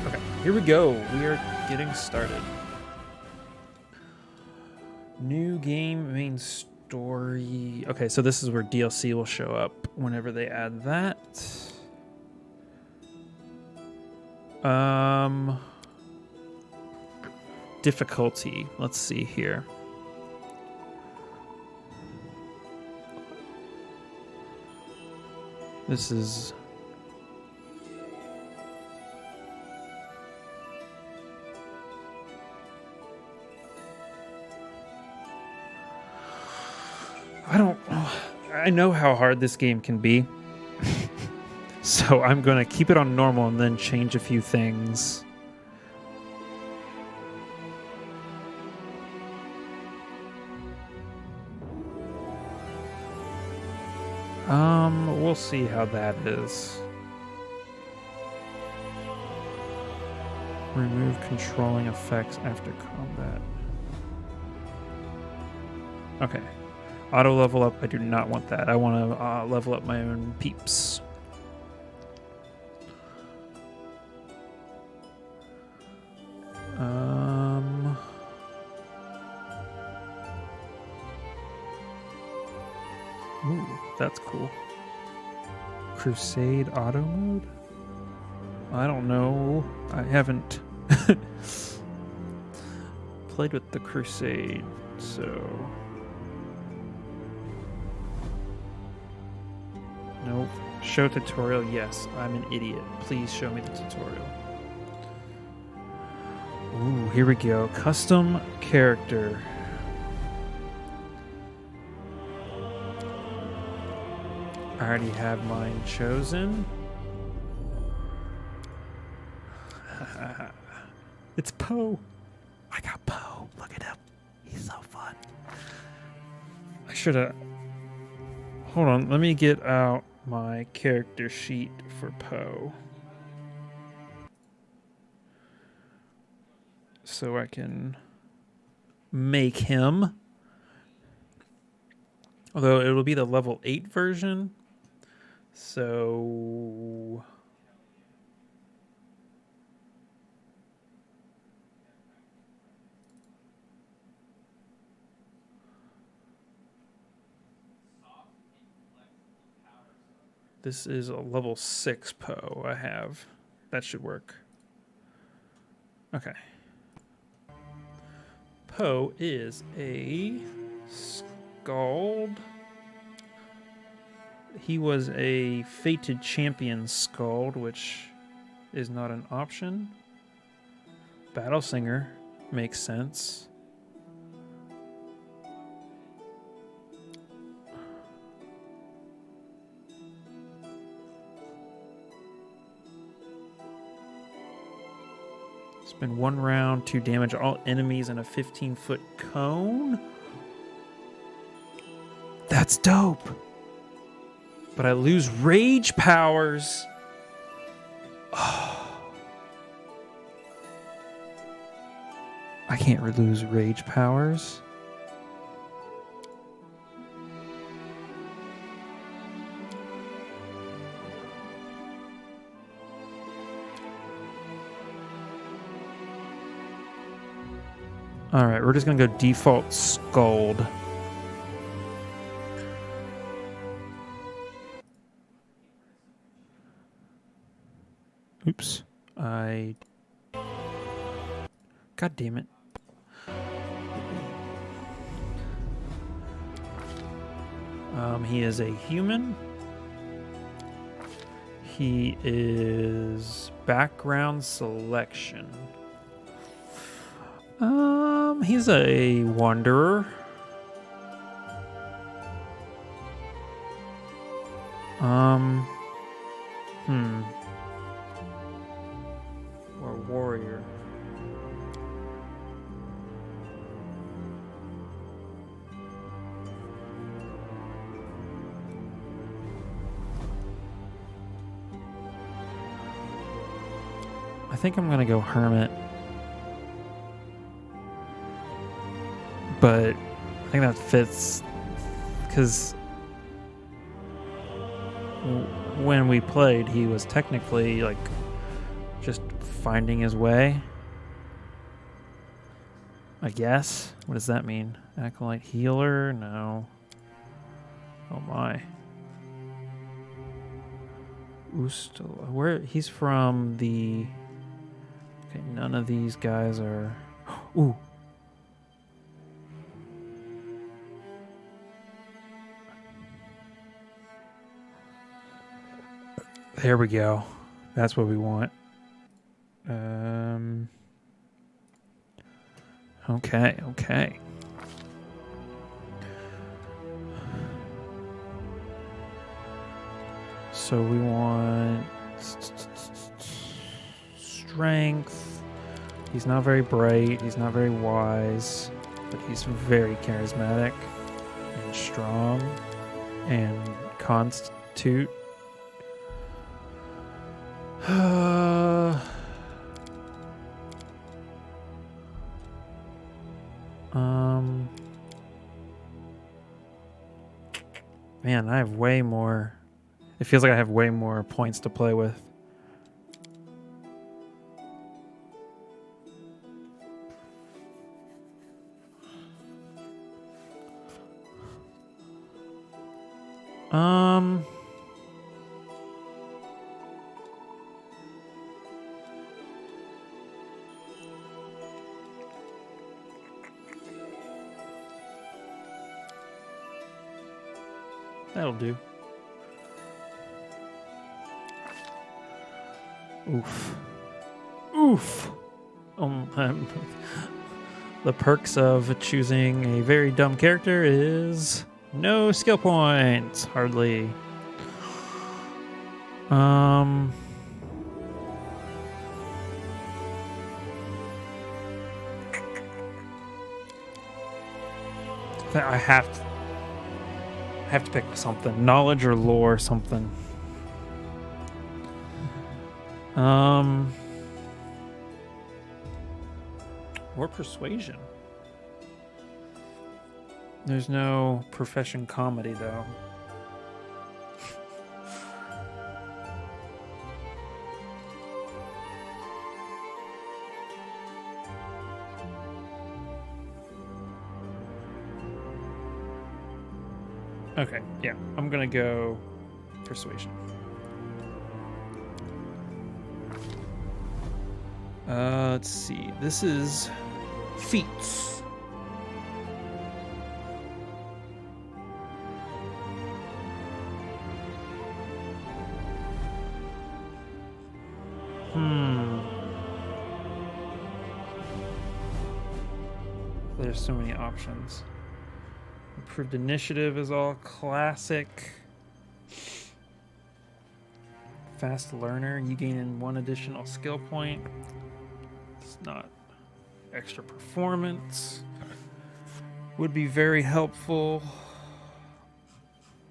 Okay, here we go. We are getting started. New game, main story. Okay, so this is where DLC will show up whenever they add that. Difficulty. Let's see here. This is... I know how hard this game can be. So I'm going to keep it on normal and then change a few things. We'll see how that is. Remove controlling effects after combat. Okay. Auto level up, I do not want that. I want to level up my own peeps. Ooh, that's cool. Crusade auto mode? I don't know. I haven't played with the Crusade, so... Nope. Show tutorial, yes. I'm an idiot. Please show me the tutorial. Ooh, here we go. Custom character. I already have mine chosen. It's Poe. I got Poe. Look at him. He's so fun. I should have... Hold on. Let me get out my character sheet for Poe. So I can make him. Although it will be the level 8 version. So... This is a level 6 Poe I have. That should work. Okay. Poe is a Scald. He was a Fated Champion Scald, which is not an option. Battle Singer makes sense. Spend 1 round to damage all enemies in a 15-foot cone. That's dope. But I lose rage powers. Oh. I can't lose rage powers. All right, we're just going to go default Scald. Oops. God damn it. He is a human. He is background selection. He's a wanderer. Or warrior. I think I'm gonna go hermit. But I think that fits because when we played, he was technically like just finding his way. I guess. What does that mean? Acolyte healer? No. Oh my. Ustala. Where he's from the... Okay, none of these guys are... Ooh. There we go. That's what we want. Okay. So we want strength. He's not very bright. He's not very wise, but he's very charismatic and strong and constitute. Man, I have way more. It feels like I have way more points to play with. That'll do. Oof. The perks of choosing a very dumb character is no skill points, hardly. I have to pick something. Knowledge or lore, something. Or persuasion. There's no profession comedy, though. Okay, yeah, I'm gonna go persuasion. Let's see. This is feats. There's so many options. Improved initiative is all classic. Fast learner, you gain in 1 additional skill point. It's not extra performance. Would be very helpful.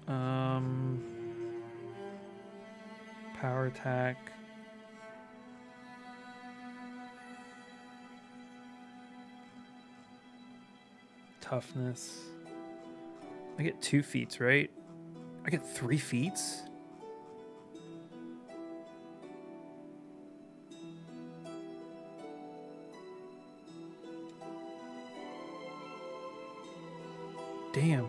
Power attack. Toughness. I get 2 feats, right? I get 3 feats? Damn.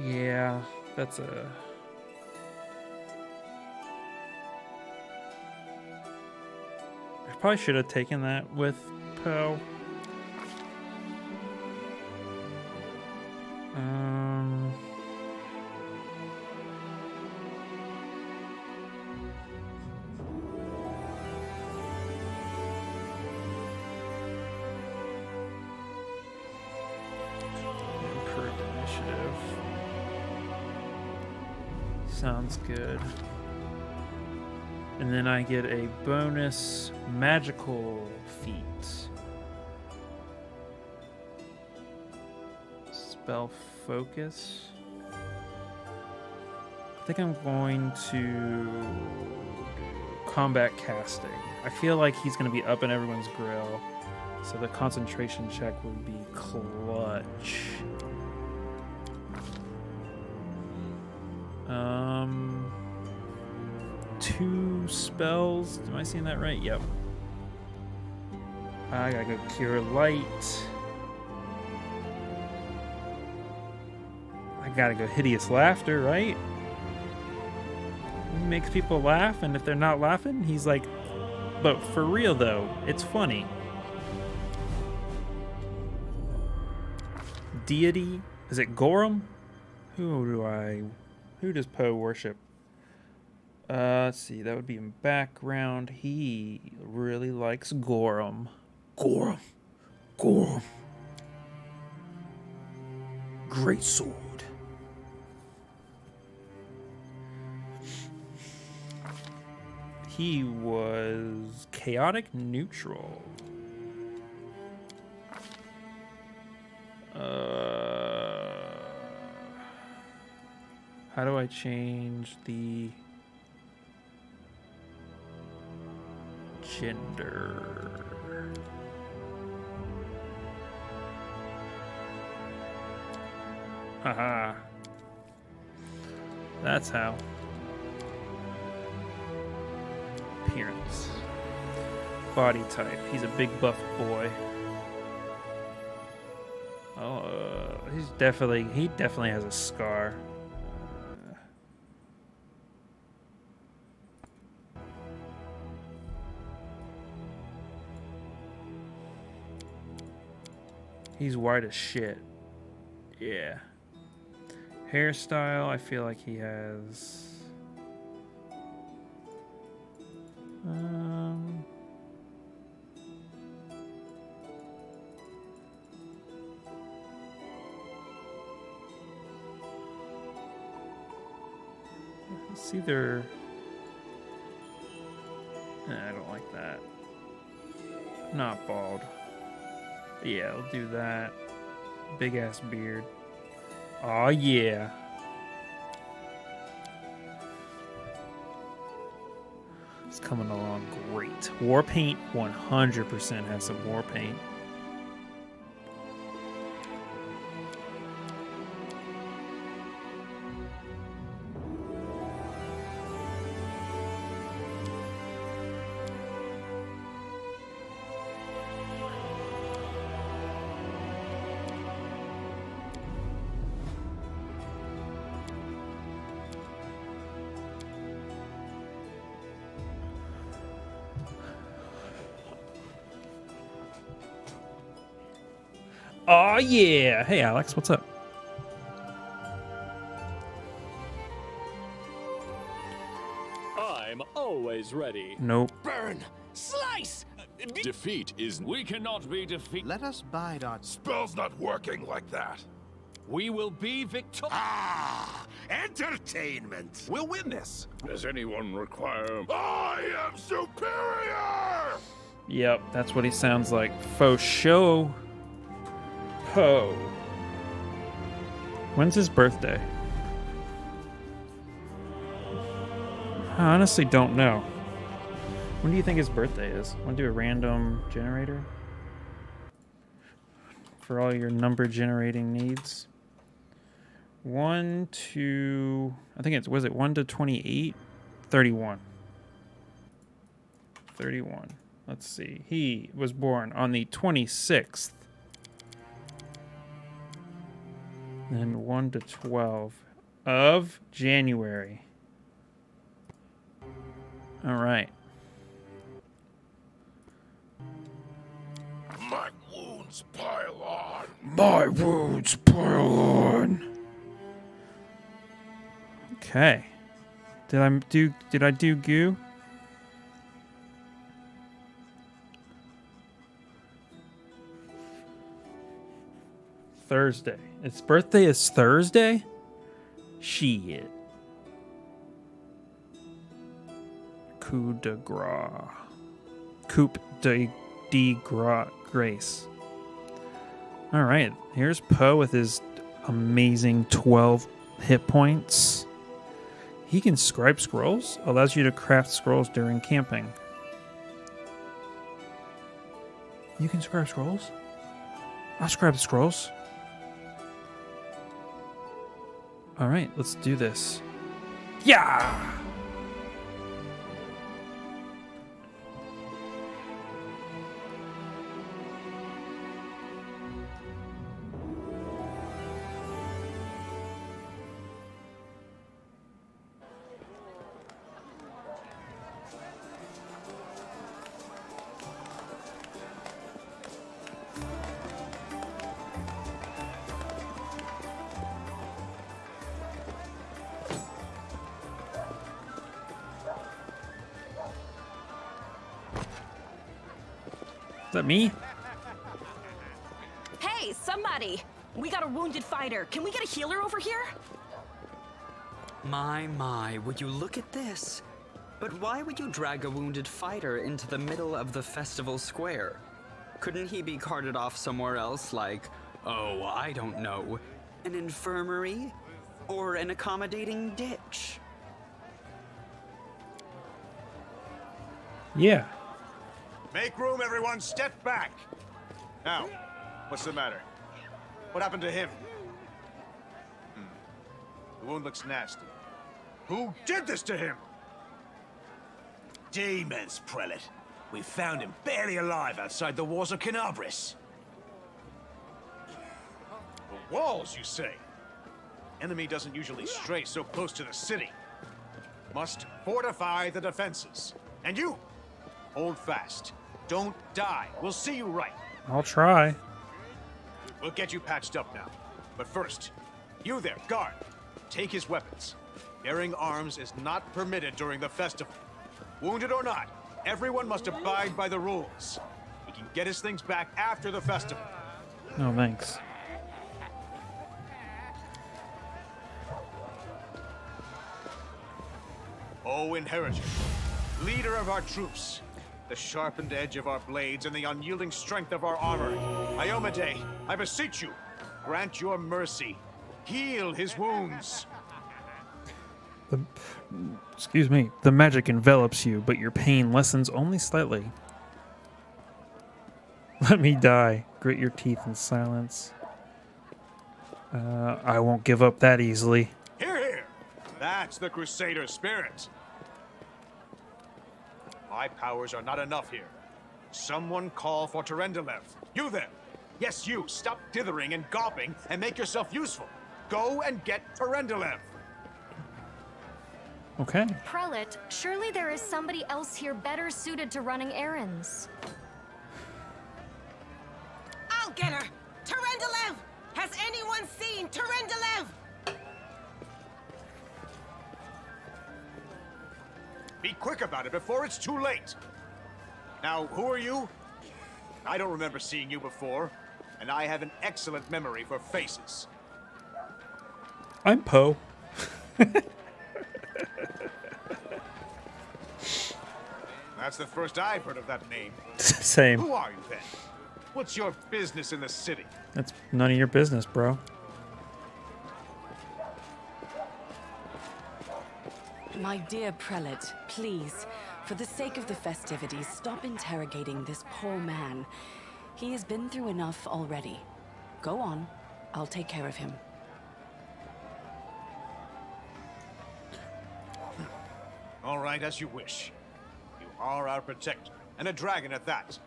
Yeah, that's a... I probably should have taken that with Poe. Improved initiative. Sounds good. And then I get a bonus magical feat. Spell focus. I think I'm going to do combat casting. I feel like he's going to be up in everyone's grill. So the concentration check would be clutch. 2 spells. Am I seeing that right? Yep. I gotta go Cure Light. I gotta go Hideous Laughter, right? He makes people laugh, and if they're not laughing, he's like, but for real though, it's funny. Deity, is it Gorham? Who does Poe worship? Let's see, that would be in background. He really likes Gorham. Gorham. Great sword. He was chaotic neutral. How do I change the gender? Haha. That's how. Appearance. Body type. He's a big buff boy. Oh, he definitely has a scar. He's white as shit. Yeah. Hairstyle, I feel like he has... It's either... I don't like that. Not bald. Yeah, I'll do that. Big ass beard. Aw, yeah. It's coming along great. War paint 100% has some war paint. Oh yeah! Hey Alex, what's up? I'm always ready. Nope. Burn! Slice! Defeat is... We cannot be defeated. Let us bide our... Spell's not working like that. We will be victorious. Ah! Entertainment! We'll win this. Does anyone require... I am superior! Yep, that's what he sounds like. Faux show. Poe. When's his birthday? I honestly don't know. When do you think his birthday is? Want to do a random generator? For all your number generating needs. 1 to... I think it's... Was it 1 to 28? 31. 31. Let's see. He was born on the 26th. And 1 to 12 of January. All right. My wounds pile on. My wounds pile on. Okay. Did I do goo? Thursday. Its birthday is Thursday? Shit. Coup de grace. Coupe de grace. Alright, here's Poe with his amazing 12 hit points. He can scribe scrolls. Allows you to craft scrolls during camping. You can scrap scrolls? I'll scrap the scrolls. Alright, let's do this. Yeah! Is that me? Hey, somebody! We got a wounded fighter. Can we get a healer over here? My, would you look at this? But why would you drag a wounded fighter into the middle of the festival square? Couldn't he be carted off somewhere else, like, oh, I don't know, an infirmary? Or an accommodating ditch? Yeah. Make room, everyone. Step back. Now, what's the matter? What happened to him? The wound looks nasty. Who did this to him? Demons, Prelate. We found him barely alive outside the walls of Canabris. The walls, you say? Enemy doesn't usually stray so close to the city. Must fortify the defenses. And you, hold fast. Don't die. We'll see you right. I'll try. We'll get you patched up now. But first, you there, guard. Take his weapons. Bearing arms is not permitted during the festival. Wounded or not, everyone must abide by the rules. He can get his things back after the festival. No, thanks. O Inheritor, leader of our troops, the sharpened edge of our blades and the unyielding strength of our armor, Iomade, I beseech you, grant your mercy. Heal his wounds. Excuse me. The magic envelops you, but your pain lessens only slightly. Let me die. Grit your teeth in silence. I won't give up that easily. Hear, hear! That's the Crusader spirit. My powers are not enough here. Someone call for Terendelev. You there! Yes, you! Stop dithering and gawping and make yourself useful. Go and get Terendelev. Okay. Prelate, surely there is somebody else here better suited to running errands. I'll get her! Terendelev! Has anyone seen Terendelev? Be quick about it before it's too late. Now, who are you? I don't remember seeing you before, and I have an excellent memory for faces. I'm Poe. That's the first I've heard of that name. Same. Who are you then? What's your business in the city? That's none of your business, bro. My dear prelate, please, for the sake of the festivities, stop interrogating this poor man. He has been through enough already. Go on. I'll take care of him. All right, as you wish. You are our protector, and a dragon at that.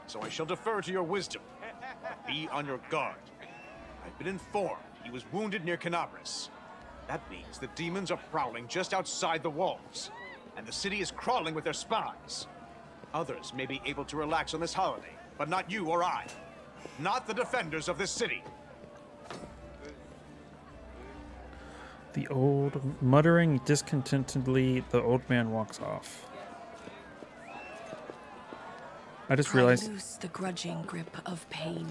So I shall defer to your wisdom. Be on your guard. I've been informed he was wounded near Canabris. That means the demons are prowling just outside the walls, and the city is crawling with their spies. Others may be able to relax on this holiday, but not you or I. Not the defenders of this city. The old, muttering discontentedly, the old man walks off. I just realized. Loose the grudging grip of pain.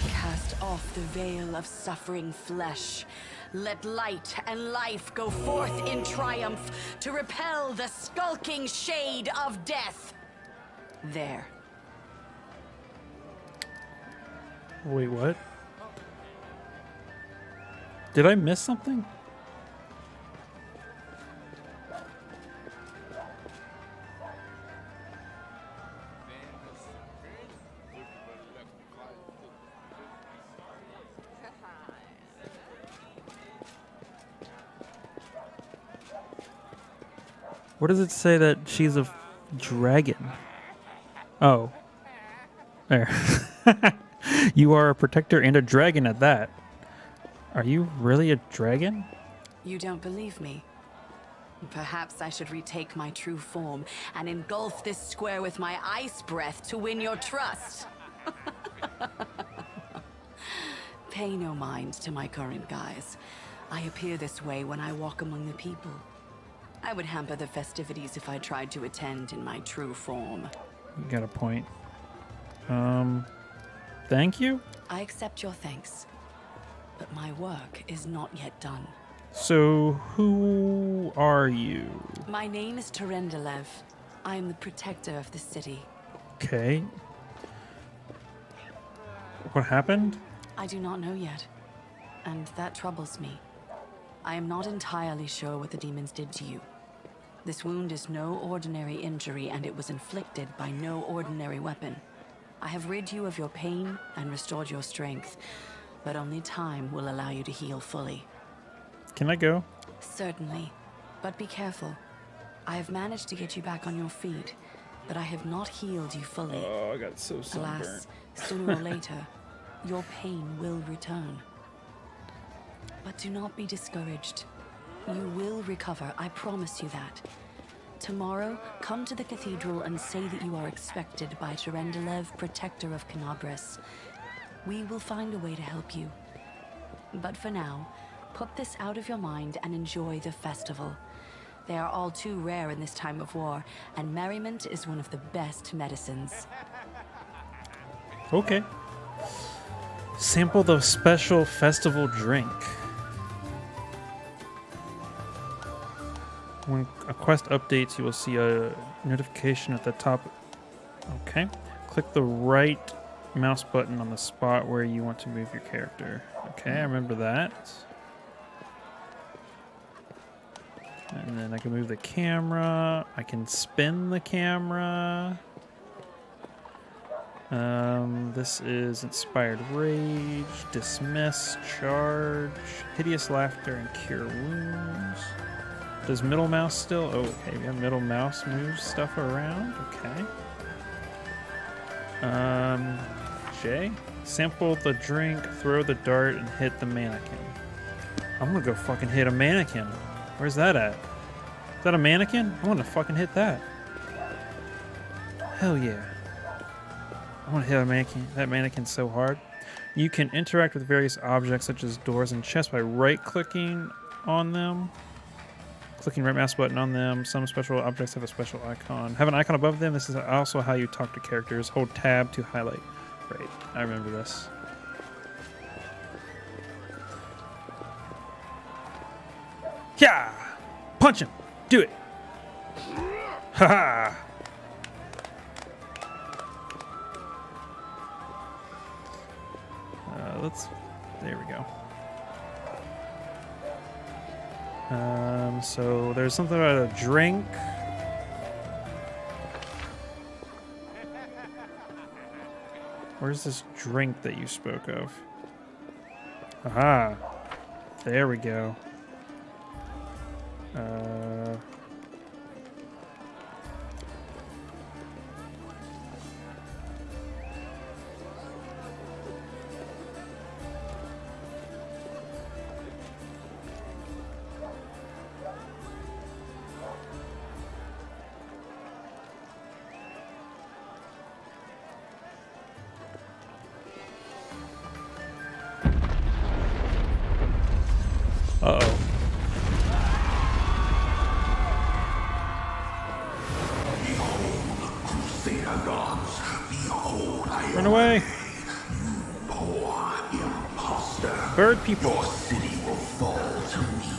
Cast off the veil of suffering flesh. Let light and life go forth in triumph to repel the skulking shade of death. There. Wait, what? Did I miss something? Where does it say that she's a dragon? Oh. There. You are a protector and a dragon at that. Are you really a dragon? You don't believe me? Perhaps I should retake my true form and engulf this square with my ice breath to win your trust. Pay no mind to my current guise. I appear this way when I walk among the people. I would hamper the festivities if I tried to attend in my true form. You got a point. Thank you? I accept your thanks, but my work is not yet done. So, who are you? My name is Terendelev. I am the protector of the city. Okay. What happened? I do not know yet, and that troubles me. I am not entirely sure what the demons did to you. This wound is no ordinary injury, and it was inflicted by no ordinary weapon. I have rid you of your pain and restored your strength, but only time will allow you to heal fully. Can I go? Certainly, but be careful. I have managed to get you back on your feet, but I have not healed you fully. Oh, I got so sunburned. Alas, sooner or later, your pain will return. But do not be discouraged. You will recover, I promise you that. Tomorrow, come to the cathedral and say that you are expected by Terendelev, protector of Canabras. We will find a way to help you. But for now, put this out of your mind and enjoy the festival. They are all too rare in this time of war, and merriment is one of the best medicines. Okay. Sample the special festival drink. When a quest updates, you will see a notification at the top. Okay. Click the right mouse button on the spot where you want to move your character. Okay, I remember that. And then I can move the camera. I can spin the camera. This is Inspired Rage, Dismiss, Charge, Hideous Laughter, and Cure Wounds. Does middle mouse still? Oh, okay. We have middle mouse moves stuff around. Okay. J. Sample the drink, throw the dart, and hit the mannequin. I'm gonna go fucking hit a mannequin. Where's that at? Is that a mannequin? I want to fucking hit that. Hell yeah. I want to hit that mannequin so hard. You can interact with various objects such as doors and chests by right-clicking on them. Clicking right mouse button on them. Some special objects have a special icon. Have an icon above them. This is also how you talk to characters. Hold tab to highlight. Right, I remember this. Yeah! Punch him! Do it! Haha! There we go. So there's something about a drink. Where's this drink that you spoke of? Aha! There we go. Uh-oh. Run away! Bird people! Your city will fall to me.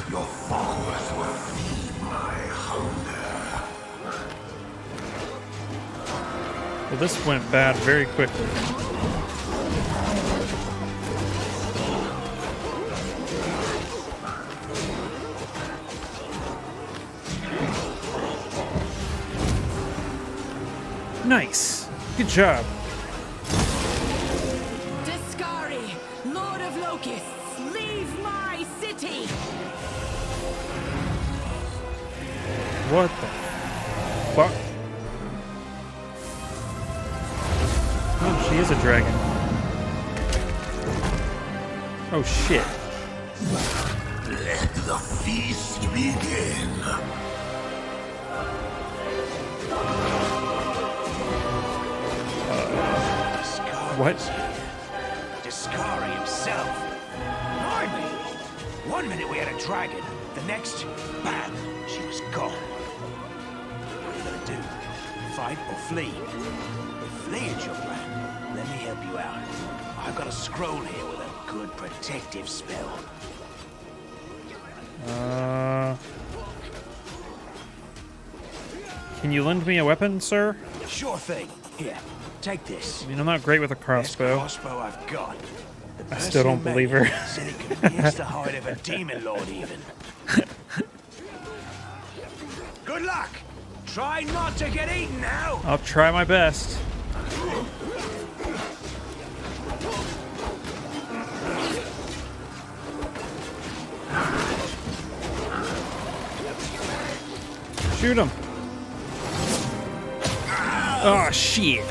Your followers will feed my hunger. Well, this went bad very quickly. Nice. Good job. Discari, Lord of Locusts, leave my city! What the fuck? Oh, she is a dragon. Oh shit. Let the feast begin. What? Discari himself. Blimey! One minute we had a dragon, the next, bam, she was gone. What are you gonna do? Fight or flee? If flee is your plan, let me help you out. I've got a scroll here with a good protective spell. Can you lend me a weapon, sir? Sure thing. Here, take this. I mean, I'm not great with a Best crossbow. crossbow I've got. The I still don't person who believe made her. it said it could pierce the heart of a demon lord even. Good luck. Try not to get eaten now. I'll try my best. Shoot him. Oh, shit.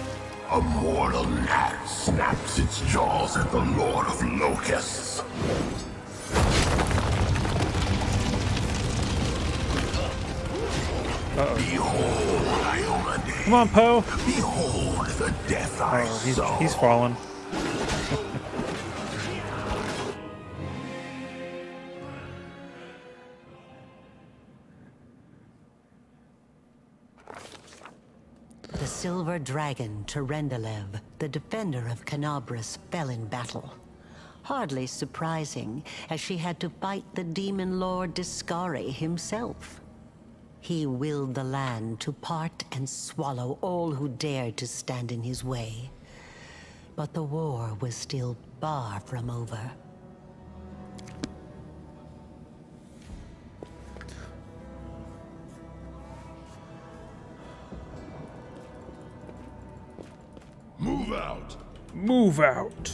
A mortal gnat snaps its jaws at the Lord of Locusts. Behold, Iomade. Come on, Poe. Behold the death I saw. He's fallen. The silver dragon, Terendelev, the defender of Canabras, fell in battle. Hardly surprising, as she had to fight the demon lord Discari himself. He willed the land to part and swallow all who dared to stand in his way. But the war was still far from over. Move out. Move out.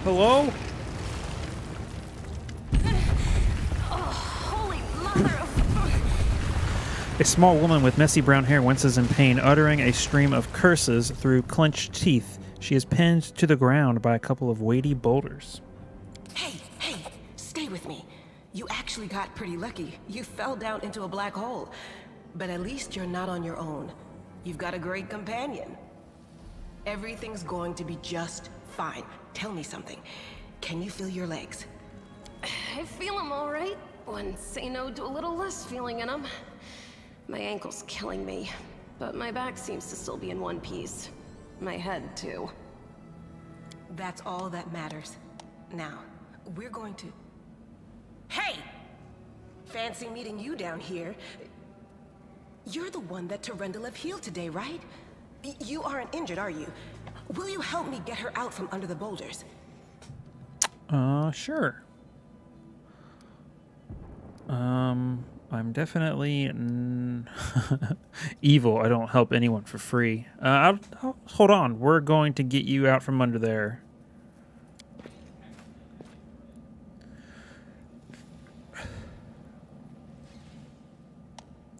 Hello? Holy mother of... A small woman with messy brown hair winces in pain, uttering a stream of curses through clenched teeth. She is pinned to the ground by a couple of weighty boulders. Hey, stay with me. You actually got pretty lucky. You fell down into a black hole. But at least you're not on your own. You've got a great companion. Everything's going to be just fine. Tell me something. Can you feel your legs? I feel them all right. Wouldn't say no to a little less feeling in them. My ankle's killing me, but my back seems to still be in one piece. My head, too. That's all that matters. Now, we're going to... Hey! Fancy meeting you down here. You're the one that Terendelev healed today, right? You aren't injured, are you? Will you help me get her out from under the boulders? Sure. I'm definitely evil. I don't help anyone for free. I'll hold on. We're going to get you out from under there.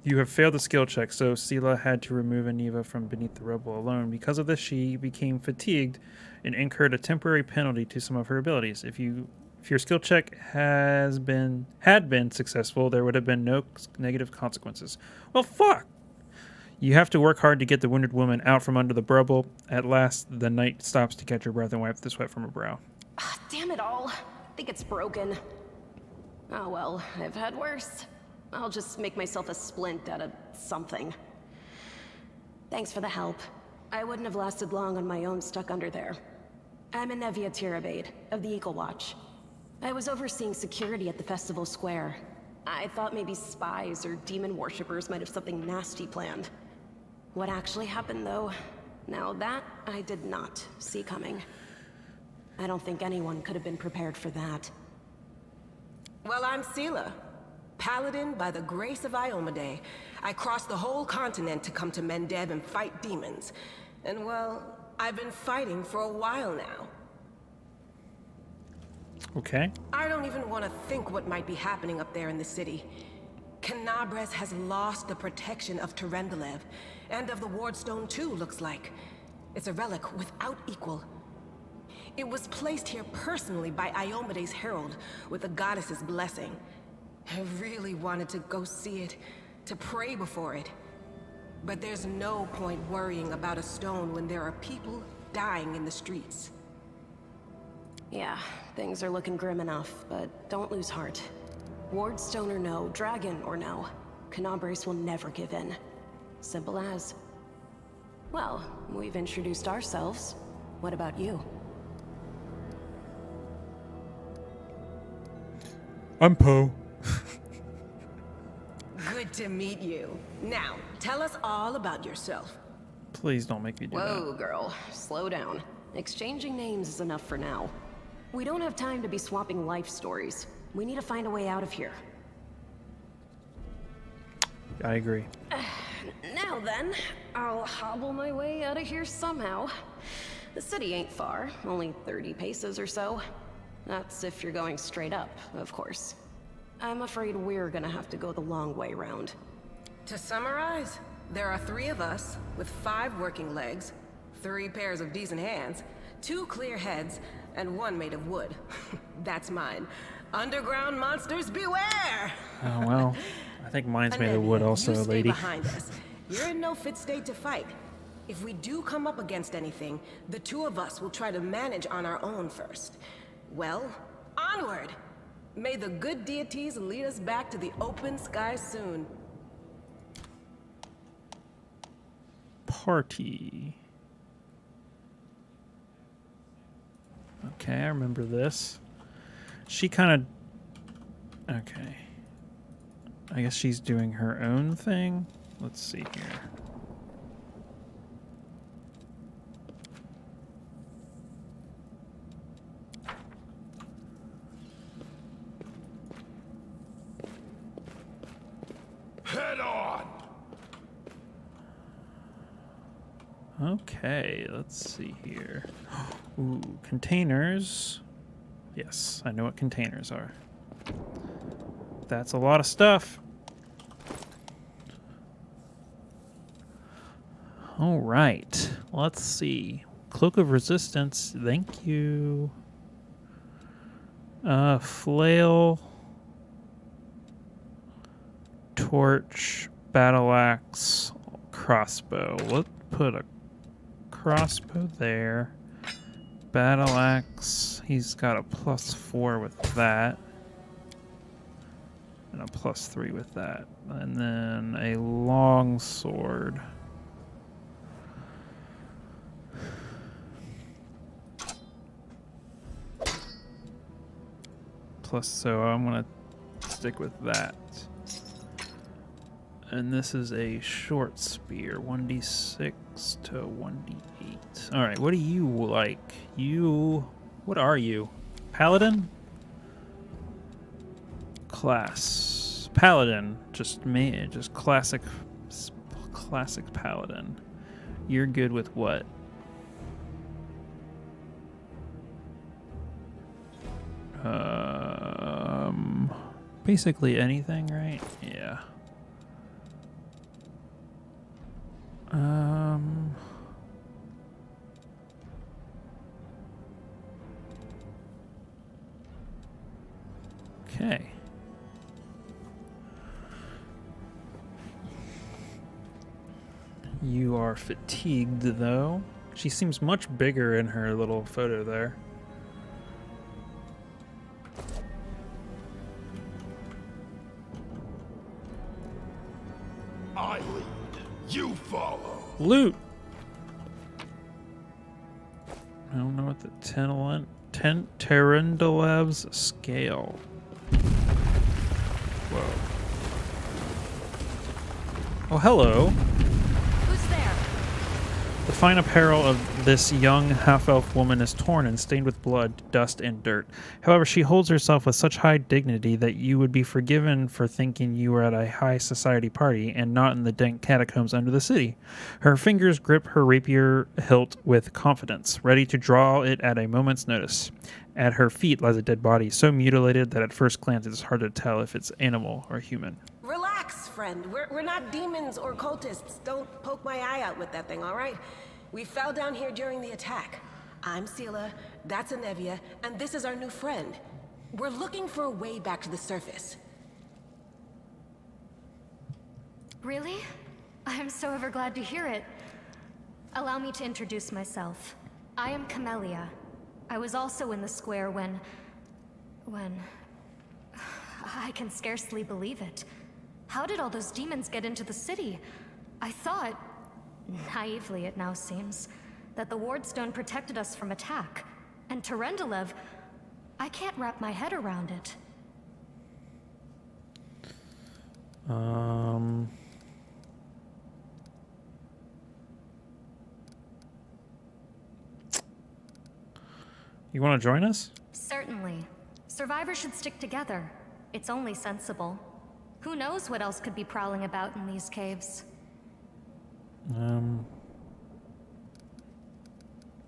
You have failed the skill check, so Sela had to remove Aniva from beneath the rubble alone. Because of this, she became fatigued and incurred a temporary penalty to some of her abilities. If your skill check had been successful, there would have been no negative consequences. Well, fuck! You have to work hard to get the wounded woman out from under the rubble. At last, the knight stops to catch her breath and wipe the sweat from her brow. Damn it all. I think it's broken. Oh well, I've had worse. I'll just make myself a splint out of something. Thanks for the help. I wouldn't have lasted long on my own stuck under there. I'm Anevia Tirabade, of the Eagle Watch. I was overseeing security at the festival square. I thought maybe spies or demon worshippers might have something nasty planned. What actually happened, though, now that I did not see coming. I don't think anyone could have been prepared for that. Well, I'm Sela. Paladin by the grace of Iomade. I crossed the whole continent to come to Mendev and fight demons. And well, I've been fighting for a while now. Okay. I don't even want to think what might be happening up there in the city. Canabres has lost the protection of Terendelev, and of the Wardstone too, looks like. It's a relic without equal. It was placed here personally by Iomede's herald, with the goddess's blessing. I really wanted to go see it, to pray before it. But there's no point worrying about a stone when there are people dying in the streets. Yeah, things are looking grim enough, but don't lose heart. Wardstone or no, dragon or no, Canabres will never give in. Simple as. Well, we've introduced ourselves. What about you? I'm Poe. Good to meet you. Now, tell us all about yourself. Please don't make me do that. Whoa, girl. Slow down. Exchanging names is enough for now. We don't have time to be swapping life stories. We need to find a way out of here. I agree. Now then, I'll hobble my way out of here somehow. The city ain't far, only 30 paces or so. That's if you're going straight up, of course. I'm afraid we're gonna have to go the long way round. To summarize, there are 3 of us, with 5 working legs, 3 pairs of decent hands, 2 clear heads, and 1 made of wood. That's mine. Underground monsters beware! Oh, well. I think mine's made of Amelia, wood also, you stay lady. behind us. You're in no fit state to fight. If we do come up against anything, the 2 of us will try to manage on our own first. Well, onward! May the good deities lead us back to the open sky soon. Party. Okay, I remember this. She kind of... Okay. I guess she's doing her own thing. Let's see here. Head on! Okay, let's see here. Ooh, containers. Yes, I know what containers are. That's a lot of stuff. All right, let's see. Cloak of Resistance, thank you. Flail. Torch, battle axe, crossbow. Let's put a crossbow there. Battle axe, he's got a +4 with that. And a +3 with that. And then a long sword. So I'm gonna stick with that. And this is a short spear, 1d6 to 1d8. All right, what do you like? What are you? Paladin? Class. Paladin. Just classic paladin. You're good with what? Basically anything, right? Yeah. Okay. You are fatigued, though. She seems much bigger in her little photo there. I lead, you follow. Loot! I don't know what the Terendelev's scale. Whoa. Oh, hello. Who's there? The fine apparel of this young half-elf woman is torn and stained with blood, dust, and dirt. However, she holds herself with such high dignity that you would be forgiven for thinking you were at a high society party and not in the dank catacombs under the city. Her fingers grip her rapier hilt with confidence, ready to draw it at a moment's notice. At her feet lies a dead body, so mutilated that at first glance it is hard to tell if it's animal or human. Relax, friend. We're not demons or cultists. Don't poke my eye out with that thing, all right? We fell down here during the attack. I'm Sela, that's Anevia, and this is our new friend. We're looking for a way back to the surface. Really? I'm so ever glad to hear it. Allow me to introduce myself. I am Camellia. I was also in the square when... I can scarcely believe it. How did all those demons get into the city? I thought, naively it now seems, that the Wardstone protected us from attack. And Terendelev, I can't wrap my head around it. You want to join us? Certainly. Survivors should stick together. It's only sensible. Who knows what else could be prowling about in these caves?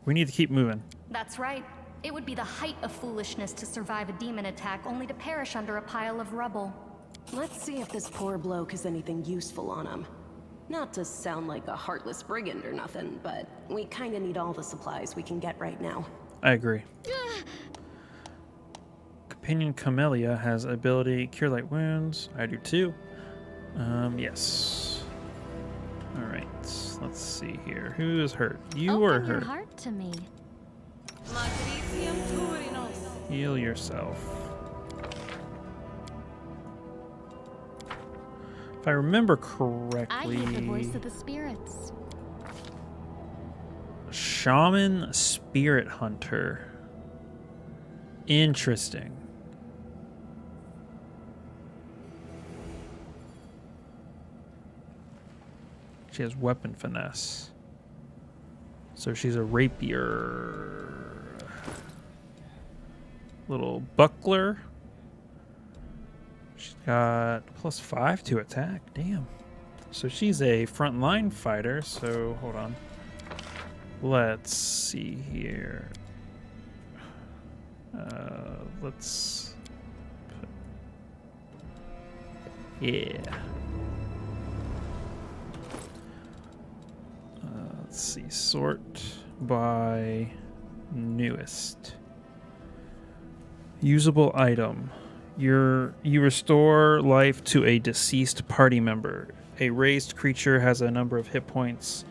We need to keep moving. That's right. It would be the height of foolishness to survive a demon attack only to perish under a pile of rubble. Let's see if this poor bloke has anything useful on him. Not to sound like a heartless brigand or nothing, but we kinda need all the supplies we can get right now. I agree. Companion Camellia has ability Cure Light Wounds. I do too. Yes. Alright, let's see here. Who is hurt? You or her? Open your heart to me. Heal yourself. If I remember correctly... I hear the voice of the spirits. Shaman Spirit Hunter. Interesting. She has weapon finesse. So she's a rapier. Little buckler. She's got +5 to attack. Damn. So she's a frontline fighter. So hold on. Let's see here. Let's put, yeah. Let's see. Sort by newest. Usable item. You restore life to a deceased party member. A raised creature has a number of hit points.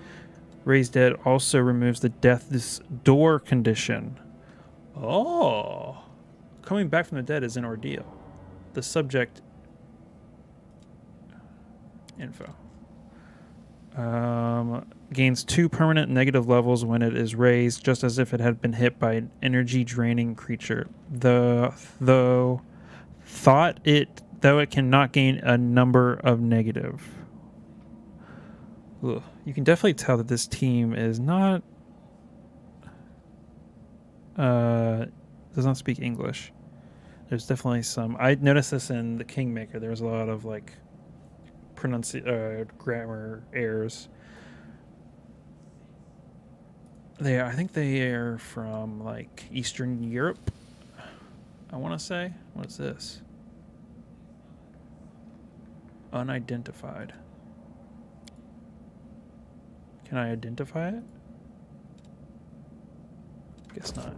Raised Dead also removes the Death's Door condition. Oh. Coming back from the dead is an ordeal. The subject... info. Gains 2 permanent negative levels when it is raised, just as if it had been hit by an energy-draining creature. Though it cannot gain a number of negative. Ugh. You can definitely tell that this team is not... does not speak English. There's definitely some... I noticed this in the Kingmaker. There was a lot of, like, grammar errors. I think they are from, like, Eastern Europe, I want to say. What is this? Unidentified. Can I identify it? Guess not.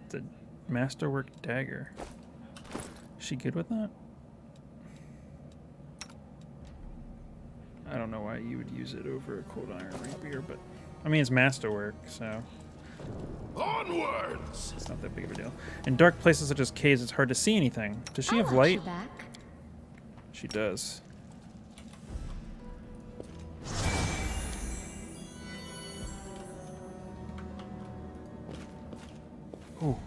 The Masterwork Dagger. Is she good with that? I don't know why you would use it over a cold iron rapier, but I mean, it's Masterwork, so onwards. It's not that big of a deal. In dark places such as caves, it's hard to see anything. Does she have light? She does. Oh.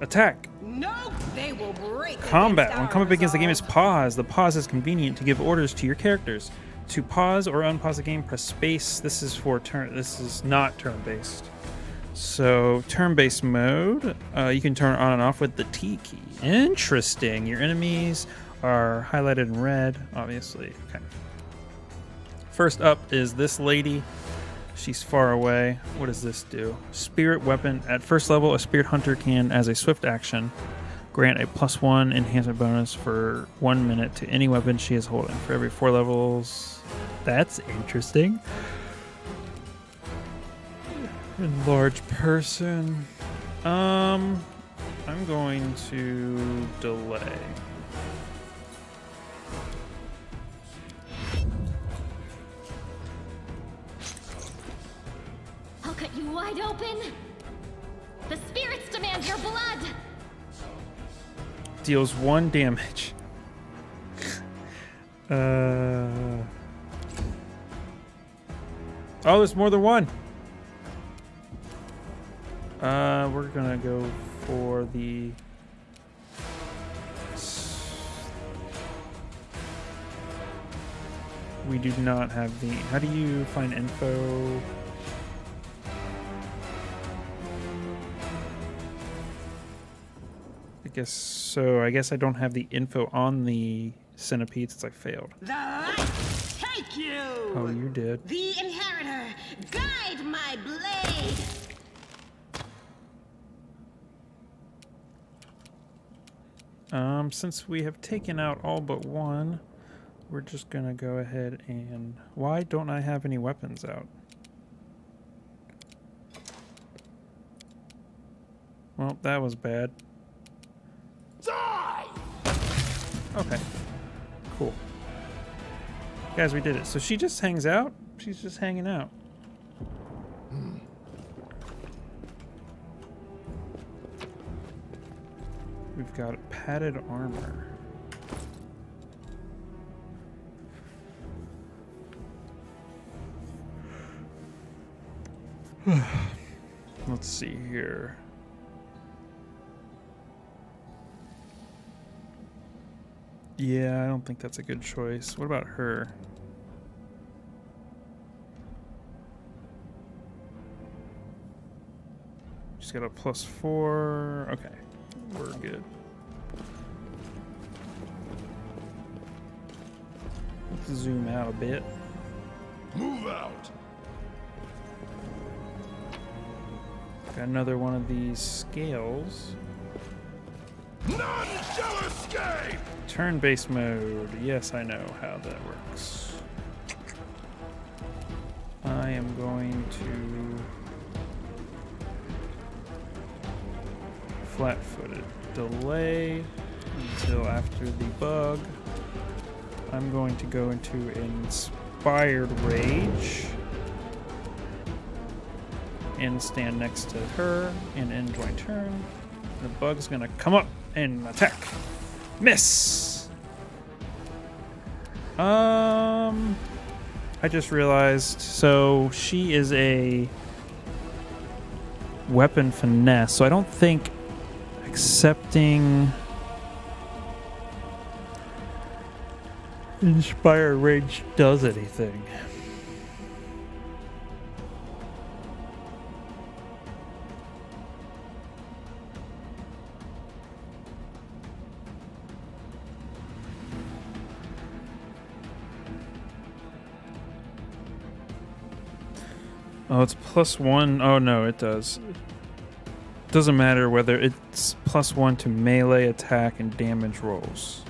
Attack. Nope, they will break. Combat. against When our combat begins, the game is resolve. pause. The pause is convenient to give orders to your characters. To pause or unpause the game, press space. This is for turn. This is not turn-based. So turn-based mode, you can turn on and off with the T key. Interesting. Your enemies are highlighted in red, obviously. Okay. First up is this lady. She's far away. What does this do? Spirit weapon. At first level, a spirit hunter can, as a swift action, grant a +1 enhancement bonus for 1 minute to any weapon she is holding for every 4 levels. That's interesting. Enlarge person. I'm going to delay. I'll cut you wide open. The spirits demand your blood. Deals 1 damage. Oh, there's more than one. We're gonna go for the we do not have the. How do you find info? I guess so. I guess I don't have the info on the centipede since I failed. The light take you. Oh, you did. The inheritor, guide my blade. Since we have taken out all but one, we're just gonna go ahead and... Why don't I have any weapons out? Well, that was bad. Die! Okay. Cool. Guys, we did it. So she just hangs out? She's just hanging out. We've got padded armor. Let's see here. Yeah, I don't think that's a good choice. What about her? She's got a +4. Okay, we're good. Let's zoom out a bit. Move out! Got another one of these scales. None shall escape! Turn-based mode. Yes, I know how that works. I am going to flat-footed delay until after the bug. I'm going to go into inspired rage and stand next to her and end my turn. The bug's gonna come up and attack. Miss. I just realized, so she is a weapon finesse, so I don't think accepting Inspire Rage does anything. Oh, it's +1. Oh, no, it does. Doesn't matter whether it's +1 to melee attack and damage rolls.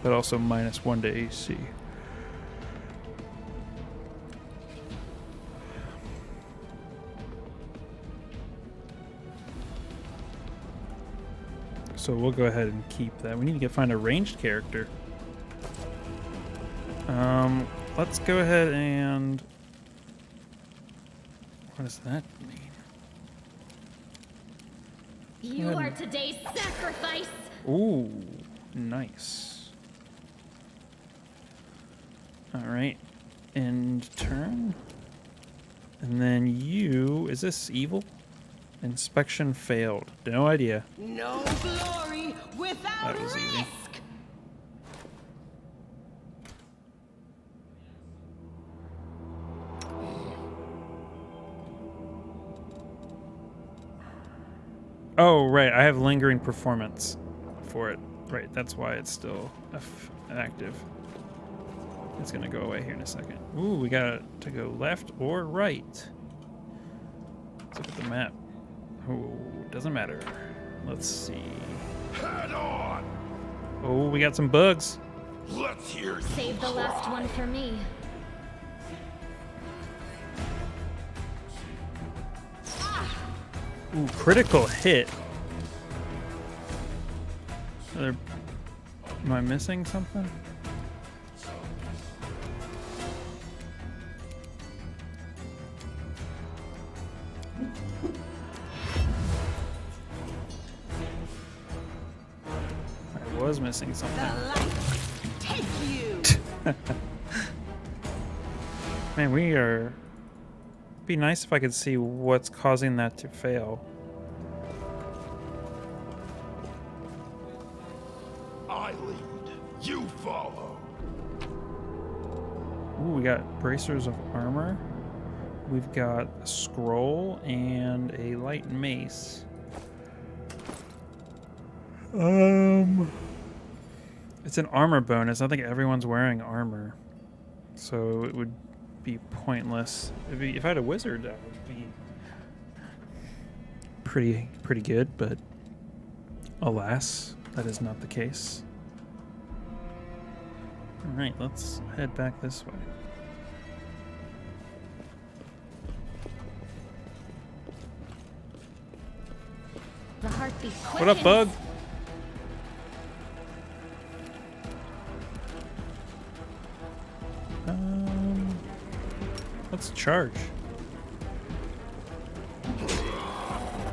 But also -1 to AC. So we'll go ahead and keep that. We need to find a ranged character. Let's go ahead and... What does that mean? You are today's sacrifice. Ooh, nice. Alright. End turn. And then you... Is this evil? Inspection failed. No idea. No glory without That was easy. risk. Oh, right. I have lingering performance for it. Right. That's why it's still active. It's going to go away here in a second. Ooh, we got to go left or right. Let's look at the map. Oh, doesn't matter. Let's see. Head on! Oh, we got some bugs. Let's hear you Save the last cry. one for me. Ooh, critical hit. Am I missing something? I was missing something. The light take you. Man, we are... Be nice if I could see what's causing that to fail. I lead, you follow. Ooh, we got bracers of armor. We've got a scroll and a light mace. It's an armor bonus. I think everyone's wearing armor, so it would be pointless. If I had a wizard, that would be pretty good, but alas, that is not the case. All right, let's head back this way. The heartbeat What up, bug? Let's charge.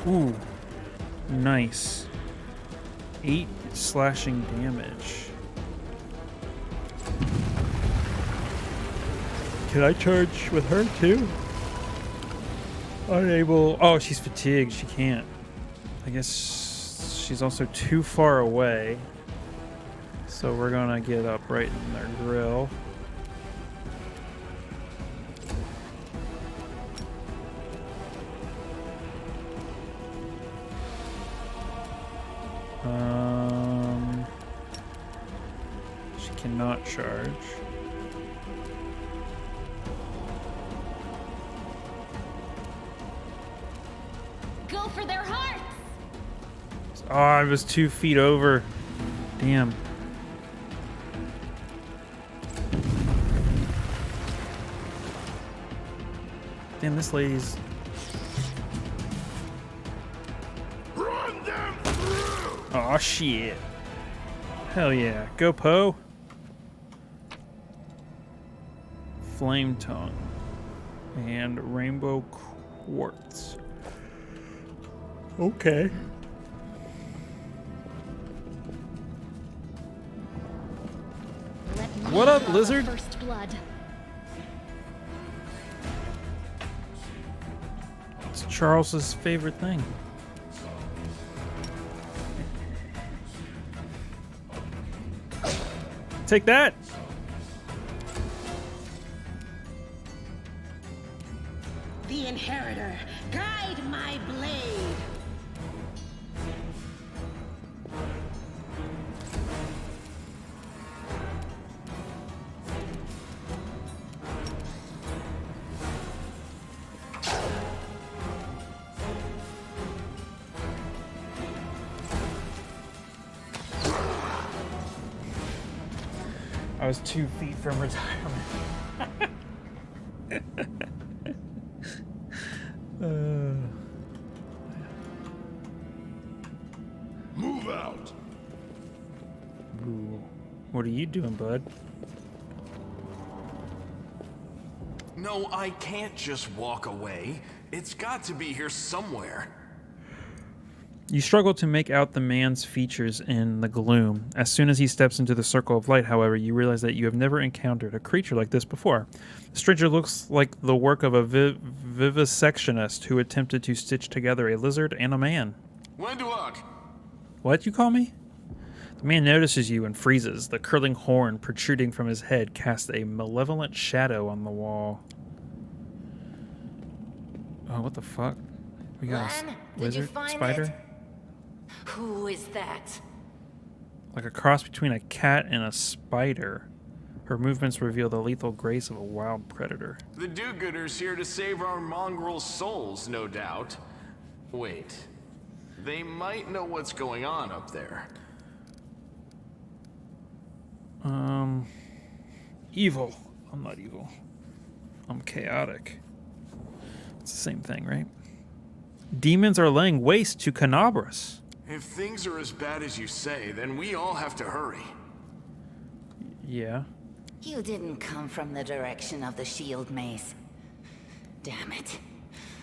Ooh, nice. 8 slashing damage. Can I charge with her too? Unable. Oh, she's fatigued. She can't. I guess she's also too far away. So we're gonna get up right in their grill. She cannot charge. Go for their hearts! Oh, I was 2 feet over. Damn. Damn, this lady's... Run them through! Oh shit. Hell yeah. Go, Poe. Flame Tongue. And Rainbow Quartz. Okay. Let me What up, draw the lizard? First blood. It's Charles's favorite thing. Take that! The Inheritor, guide my blade. I was 2 feet from retirement. Move out! Ooh. What are you doing, bud? No, I can't just walk away. It's got to be here somewhere. You struggle to make out the man's features in the gloom. As soon as he steps into the circle of light, however, you realize that you have never encountered a creature like this before. The stranger looks like the work of a vivisectionist who attempted to stitch together a lizard and a man. Wenduok! What you call me? The man notices you and freezes. The curling horn protruding from his head casts a malevolent shadow on the wall. Oh, what the fuck? We got Lan, a did you lizard? find Spider? it? Who is that? Like a cross between a cat and a spider. Her movements reveal the lethal grace of a wild predator. The do-gooders here to save our mongrel souls, no doubt. Wait. They might know what's going on up there. Evil. I'm not evil. I'm chaotic. It's the same thing, right? Demons are laying waste to Canabras. If things are as bad as you say, then we all have to hurry. Yeah. You didn't come from the direction of the shield maze. Damn it.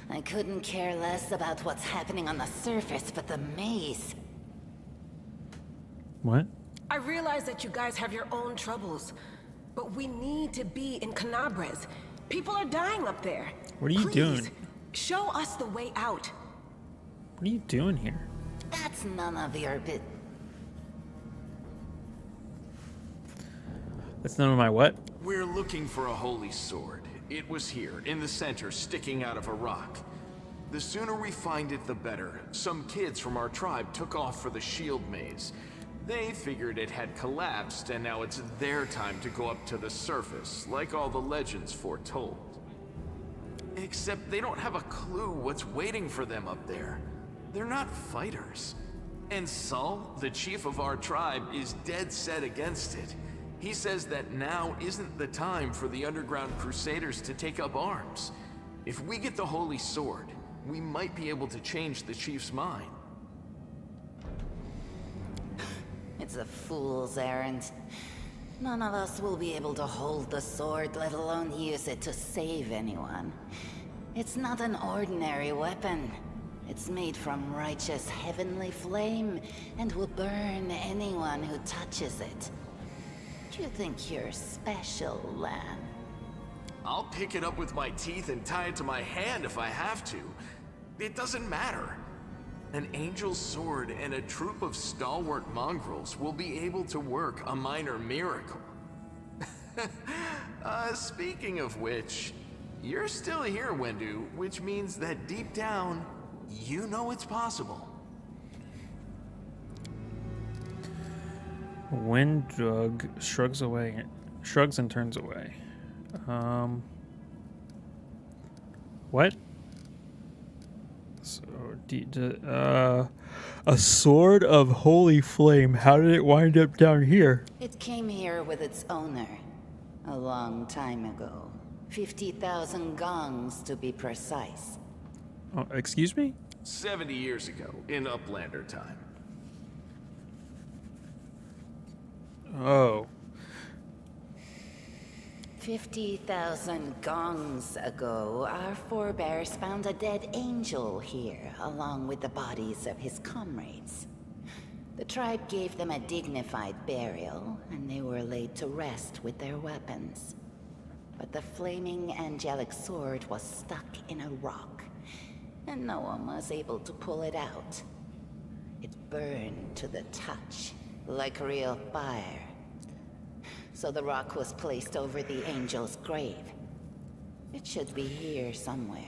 I couldn't care less about what's happening on the surface, but the maze. What? I realize that you guys have your own troubles, but we need to be in Canabras. People are dying up there. What are you doing? Please, show us the way out. What are you doing here? That's none of your bit. That's none of my what? We're looking for a holy sword. It was here, in the center, sticking out of a rock. The sooner we find it, the better. Some kids from our tribe took off for the shield maze. They figured it had collapsed, and now it's their time to go up to the surface, like all the legends foretold. Except they don't have a clue what's waiting for them up there. They're not fighters. And Saul, the chief of our tribe, is dead set against it. He says that now isn't the time for the underground crusaders to take up arms. If we get the holy sword, we might be able to change the chief's mind. It's a fool's errand. None of us will be able to hold the sword, let alone use it to save anyone. It's not an ordinary weapon. It's made from righteous heavenly flame and will burn anyone who touches it. Do you think you're special, Lan? I'll pick it up with my teeth and tie it to my hand if I have to. It doesn't matter. An angel's sword and a troop of stalwart mongrels will be able to work a minor miracle. Speaking of which, you're still here, Wendu, which means that deep down, you know it's possible. Windrug shrugs and turns away. What? So, a sword of holy flame. How did it wind up down here? It came here with its owner a long time ago. 50,000 gongs to be precise. Oh, excuse me? 70 years ago, in Uplander time. Oh. 50,000 gongs ago, our forebears found a dead angel here, along with the bodies of his comrades. The tribe gave them a dignified burial, and they were laid to rest with their weapons. But the flaming angelic sword was stuck in a rock, and no one was able to pull it out. It burned to the touch, like real fire. So the rock was placed over the angel's grave. It should be here somewhere.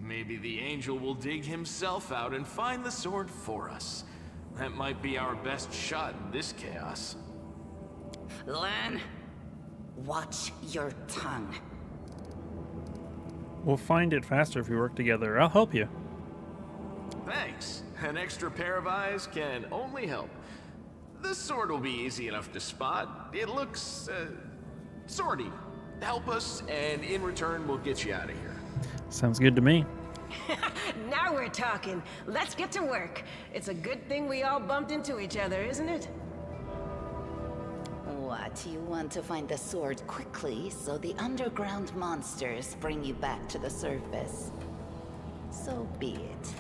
Maybe the angel will dig himself out and find the sword for us. That might be our best shot in this chaos. Lan, watch your tongue. We'll find it faster if we work together. I'll help you. Thanks. An extra pair of eyes can only help. The sword will be easy enough to spot. It looks, swordy. Help us, and in return, we'll get you out of here. Sounds good to me. Now we're talking. Let's get to work. It's a good thing we all bumped into each other, isn't it? What, you want to find the sword quickly so the underground monsters bring you back to the surface? So be it.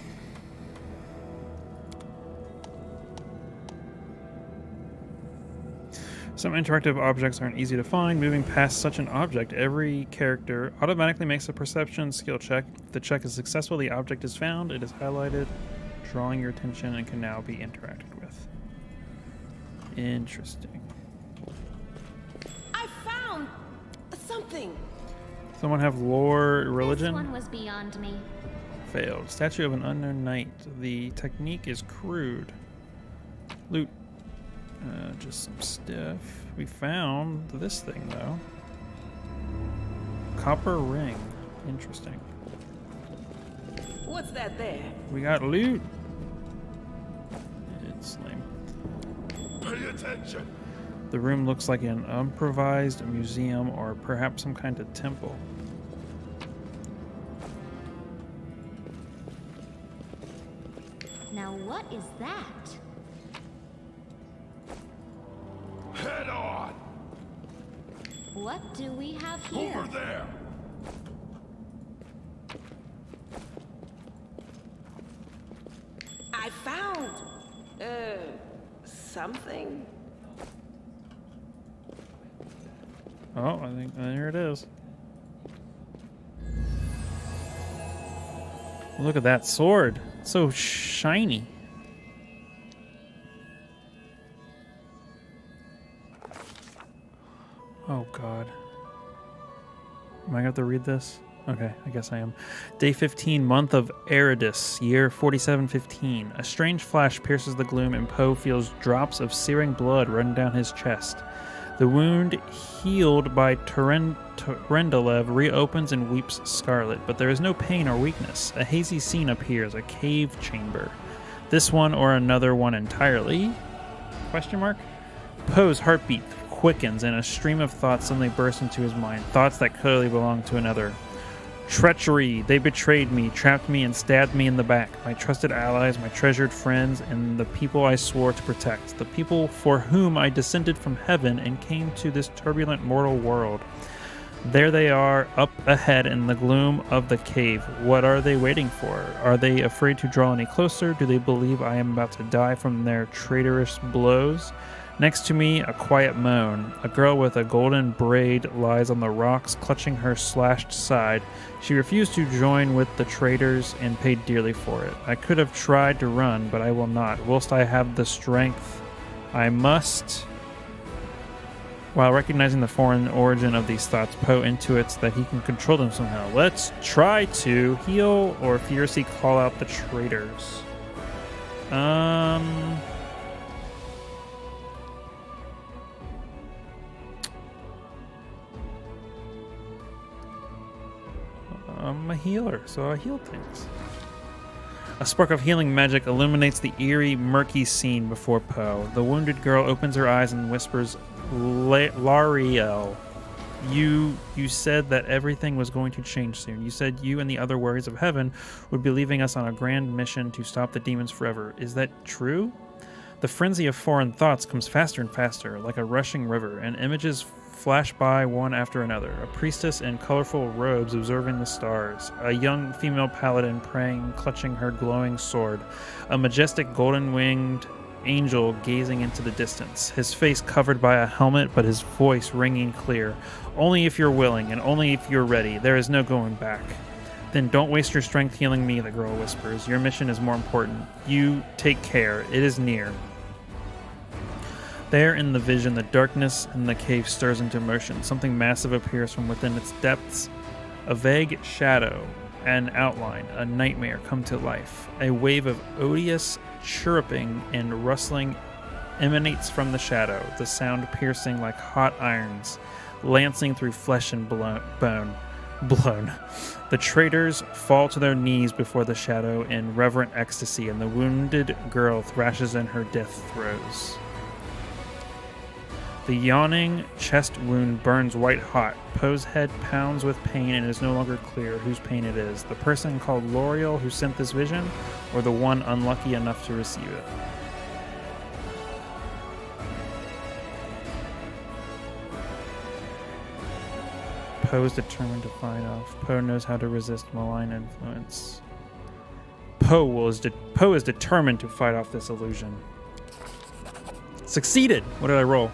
Some interactive objects aren't easy to find. Moving past such an object, every character automatically makes a perception skill check. If the check is successful, the object is found. It is highlighted, drawing your attention, and can now be interacted with. Interesting. I found something. Someone have lore religion? This one was beyond me. Failed. Statue of an unknown knight. The technique is crude. Loot. Just some stuff. We found this thing, though. Copper ring. Interesting. What's that there? We got loot. It's lame. Pay attention. The room looks like an improvised museum or perhaps some kind of temple. Now what is that? Head on. What do we have here? Over there. I found something. Oh, I think there it is. Look at that sword. It's so shiny. Oh god. Am I gonna have to read this? Okay, I guess I am. Day 15, month of Eridus, year 4715. A strange flash pierces the gloom and Poe feels drops of searing blood run down his chest. The wound healed by Terendelev reopens and weeps scarlet, but there is no pain or weakness. A hazy scene appears, a cave chamber. This one or another one entirely? Question mark? Poe's heartbeat quickens and a stream of thoughts suddenly bursts into his mind, thoughts that clearly belong to another. Treachery! They betrayed me, trapped me, and stabbed me in the back. My trusted allies, my treasured friends, and the people I swore to protect. The people for whom I descended from heaven and came to this turbulent mortal world. There they are, up ahead in the gloom of the cave. What are they waiting for? Are they afraid to draw any closer? Do they believe I am about to die from their traitorous blows? Next to me, a quiet moan. A girl with a golden braid lies on the rocks, clutching her slashed side. She refused to join with the traitors and paid dearly for it. I could have tried to run, but I will not. Whilst I have the strength, I must. While recognizing the foreign origin of these thoughts, Poe intuits that he can control them somehow. Let's try to heal or fiercely call out the traitors. I'm a healer, so I heal things. A spark of healing magic illuminates the eerie, murky scene before Poe. The wounded girl opens her eyes and whispers, Lariel, you said that everything was going to change soon. You said you and the other warriors of heaven would be leaving us on a grand mission to stop the demons forever. Is that true? The frenzy of foreign thoughts comes faster and faster, like a rushing river, and images flash by one after another. A priestess in colorful robes observing the stars. A young female paladin praying, clutching her glowing sword. A majestic golden-winged angel gazing into the distance. His face covered by a helmet, but his voice ringing clear. Only if you're willing, and only if you're ready. There is no going back. Then don't waste your strength healing me, the girl whispers. Your mission is more important. You take care. It is near. There in the vision, the darkness in the cave stirs into motion. Something massive appears from within its depths. A vague shadow, an outline, a nightmare come to life. A wave of odious chirruping and rustling emanates from the shadow, the sound piercing like hot irons, lancing through flesh and bone. The traitors fall to their knees before the shadow in reverent ecstasy, and the wounded girl thrashes in her death throes. The yawning chest wound burns white hot. Poe's head pounds with pain and it is no longer clear whose pain it is. The person called L'Oreal who sent this vision, or the one unlucky enough to receive it. Poe is determined to fight off. Poe knows how to resist malign influence. Poe is determined to fight off this illusion. Succeeded! What did I roll?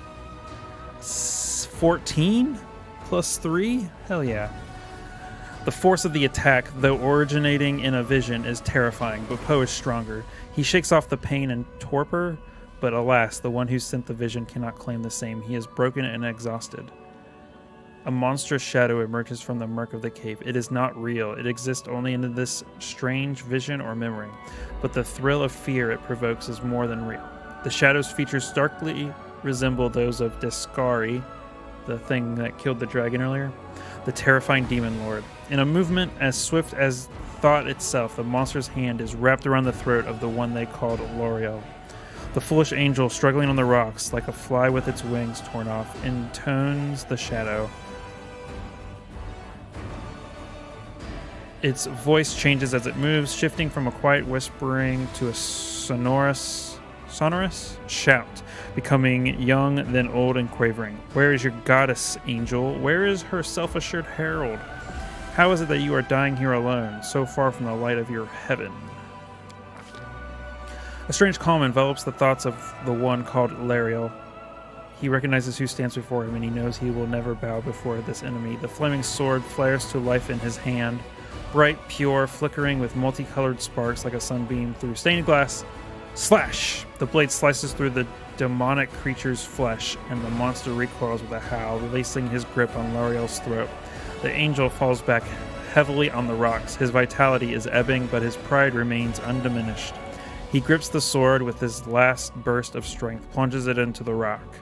14 plus 3? Hell yeah. The force of the attack, though originating in a vision, is terrifying, but Poe is stronger. He shakes off the pain and torpor, but alas, the one who sent the vision cannot claim the same. He is broken and exhausted. A monstrous shadow emerges from the murk of the cave. It is not real. It exists only in this strange vision or memory, but the thrill of fear it provokes is more than real. The shadow's features starkly resemble those of Descari, the thing that killed the dragon earlier, the terrifying demon lord. In a movement as swift as thought itself, the monster's hand is wrapped around the throat of the one they called L'Oreal. The foolish angel, struggling on the rocks like a fly with its wings torn off, intones the shadow. Its voice changes as it moves, shifting from a quiet whispering to a sonorous shout, becoming young, then old and quavering. Where is your goddess, angel? Where is her self-assured herald? How is it that you are dying here alone, so far from the light of your heaven? A strange calm envelops the thoughts of the one called L'Oreal. He recognizes who stands before him, and he knows he will never bow before this enemy. The flaming sword flares to life in his hand, bright, pure, flickering with multicolored sparks like a sunbeam through stained glass. Slash! The blade slices through the demonic creature's flesh, and the monster recoils with a howl, releasing his grip on L'Oreal's throat. The angel falls back heavily on the rocks. His vitality is ebbing, but his pride remains undiminished. He grips the sword with his last burst of strength, plunges it into the rock.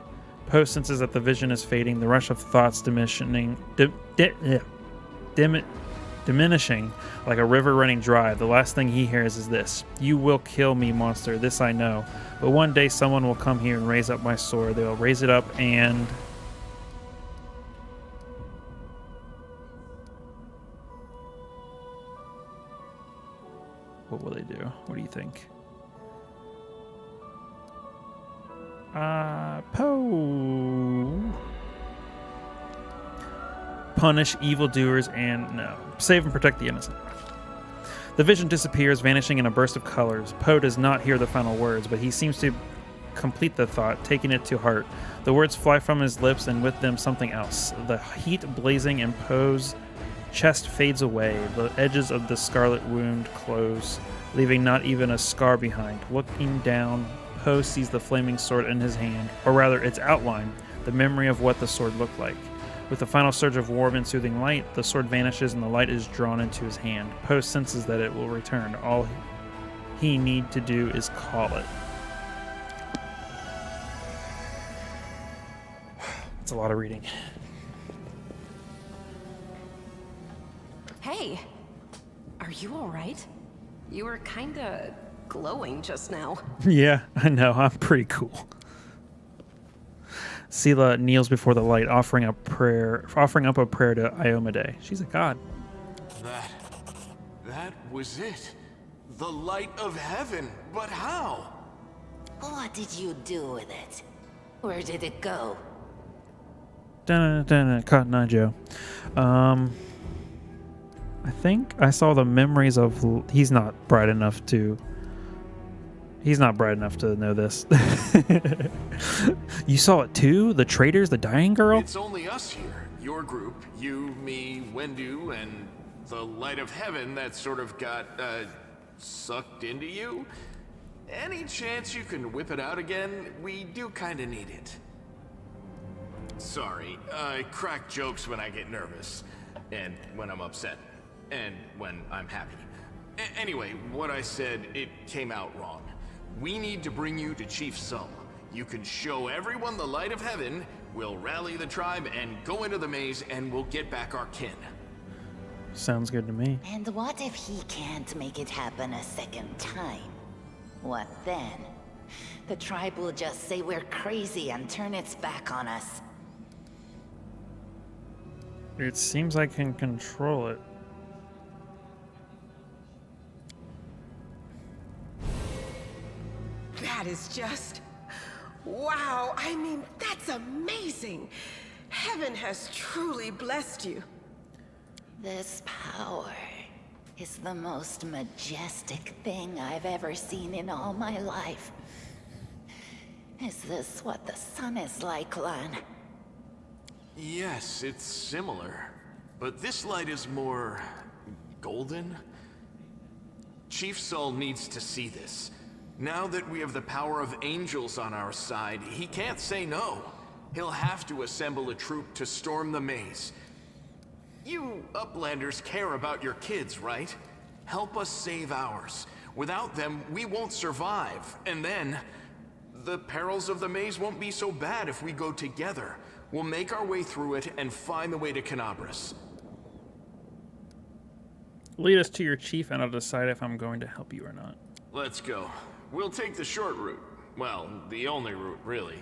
Poe senses that the vision is fading, the rush of thoughts diminishing like a river running dry. The last thing he hears is this: "You will kill me, monster, this I know. But one day someone will come here and raise up my sword. They will raise it up and..." What will they do? What do you think? Poe. Punish evildoers and no. Save and protect the innocent. The vision disappears, vanishing in a burst of colors. Poe does not hear the final words, but he seems to complete the thought, taking it to heart. The words fly from his lips, and with them something else. The heat blazing in Poe's chest fades away. The edges of the scarlet wound close, leaving not even a scar behind. Looking down, Poe sees the flaming sword in his hand, or rather its outline, the memory of what the sword looked like. With a final surge of warm and soothing light, the sword vanishes and the light is drawn into his hand. Poe senses that it will return. All he need to do is call it. It's a lot of reading. Hey, are you all right? You were kinda glowing just now. Yeah, I know. I'm pretty cool. Sela kneels before the light, offering up a prayer to Iomade. She's a god. That was it. The light of heaven. But how? What did you do with it? Where did it go? Cotton Eye Joe. I think I saw the memories of... He's not bright enough to know this. You saw it too? The traitors, the dying girl? It's only us here. Your group, you, me, Wendu, and the light of heaven that sort of got, sucked into you. Any chance you can whip it out again? We do kinda need it. Sorry, I crack jokes when I get nervous, and when I'm upset, and when I'm happy. Anyway, what I said, it came out wrong. We need to bring you to Chief Sull. You can show everyone the light of heaven, we'll rally the tribe and go into the maze, and we'll get back our kin. Sounds good to me. And what if he can't make it happen a second time? What then? The tribe will just say we're crazy and turn its back on us. It seems I can control it. That is just... wow, I mean, that's amazing. Heaven has truly blessed you. This power is the most majestic thing I've ever seen in all my life. Is this what the sun is like, Lan? Yes, it's similar. But this light is more... golden? Chief Saul needs to see this. Now that we have the power of angels on our side, he can't say no. He'll have to assemble a troop to storm the maze. You Uplanders care about your kids, right? Help us save ours. Without them, we won't survive. And then, the perils of the maze won't be so bad if we go together. We'll make our way through it and find the way to Canabras. Lead us to your chief and I'll decide if I'm going to help you or not. Let's go. We'll take the short route. Well, the only route, really.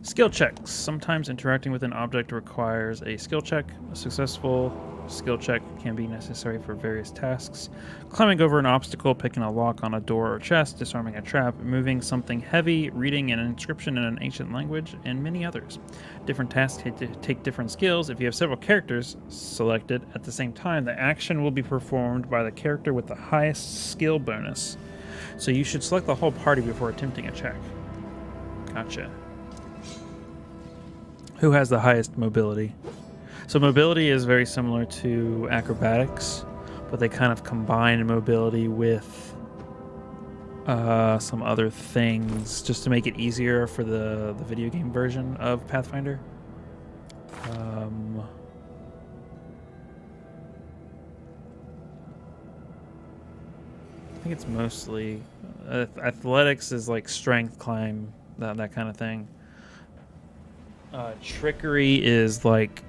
Skill checks. Sometimes interacting with an object requires a skill check. A successful skill check can be necessary for various tasks. Climbing over an obstacle, picking a lock on a door or chest, disarming a trap, moving something heavy, reading an inscription in an ancient language, and many others. Different tasks take different skills. If you have several characters selected at the same time, the action will be performed by the character with the highest skill bonus. So you should select the whole party before attempting a check. Gotcha. Who has the highest mobility? So mobility is very similar to acrobatics, but they kind of combine mobility with some other things just to make it easier for the video game version of Pathfinder. I think it's mostly athletics is like strength, climb, that kind of thing. Trickery is like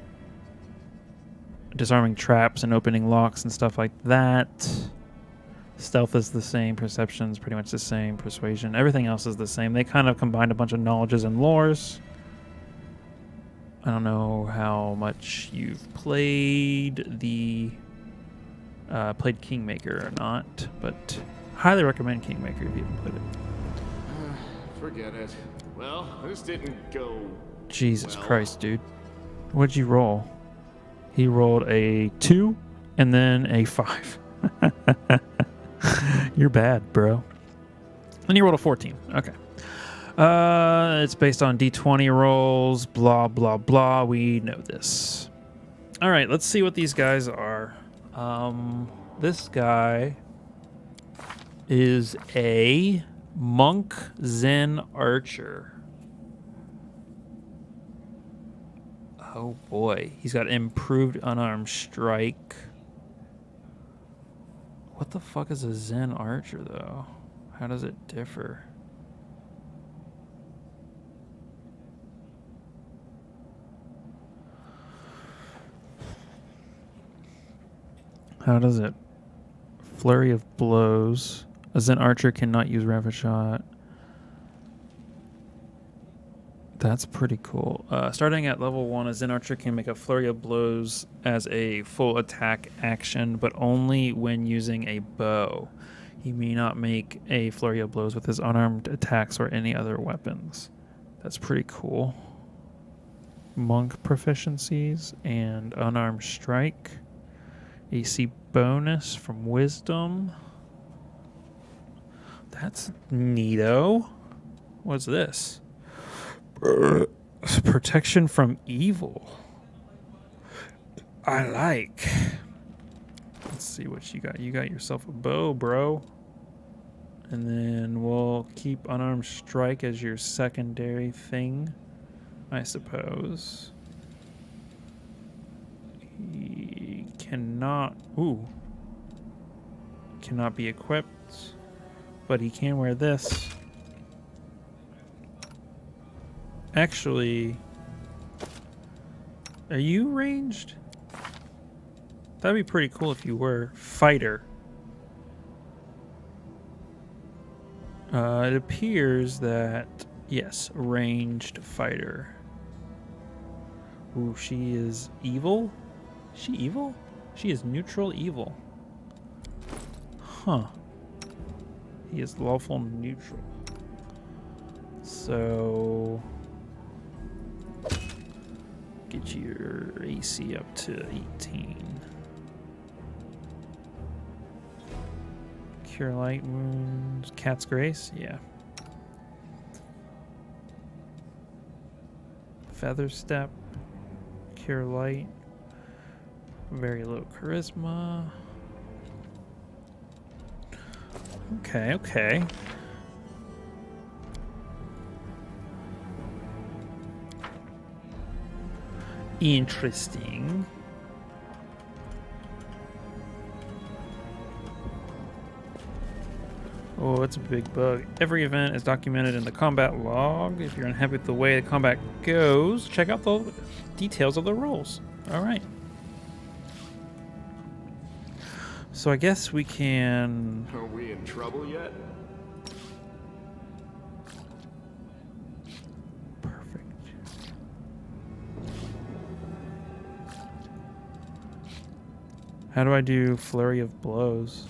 disarming traps and opening locks and stuff like that. Stealth is the same. Perception's pretty much the same. Persuasion. Everything else is the same. They kind of combined a bunch of knowledges and lores. I don't know how much you've played played Kingmaker or not, but highly recommend Kingmaker if you haven't played it. Forget it. Well, this didn't go... Jesus well. Christ, dude. What'd you roll? He rolled a 2 and then a 5. You're bad, bro. And he rolled a 14. Okay. It's based on D20 rolls, blah, blah, blah. We know this. All right, let's see what these guys are. This guy is a monk Zen Archer. Oh boy, he's got improved unarmed strike. What the fuck is a Zen Archer though? How does it differ? How does it? Flurry of blows. A Zen Archer cannot use rapid shot. That's pretty cool. Starting at level 1, a Zen Archer can make a flurry of blows as a full attack action, but only when using a bow. He may not make a flurry of blows with his unarmed attacks or any other weapons. That's pretty cool. Monk proficiencies and unarmed strike. AC bonus from wisdom. That's neato. What's this? Protection from evil. I like. Let's see what you got. You got yourself a bow, bro. And then we'll keep unarmed strike as your secondary thing, I suppose. He cannot... Ooh. Cannot be equipped. But he can wear this. Actually, are you ranged? That'd be pretty cool if you were. Fighter. It appears that, yes, ranged fighter. Ooh, she is evil? Is she evil? She is neutral evil. Huh. He is lawful neutral. So... get your AC up to 18. Cure light wounds. Cat's Grace? Yeah. Feather Step. Cure light. Very low charisma. Okay, okay. Interesting. Oh, it's a big bug. Every event is documented in the combat log. If you're unhappy with the way the combat goes, check out the details of the rolls. All right. So I guess we can... Are we in trouble yet? Perfect. How do I do Flurry of Blows?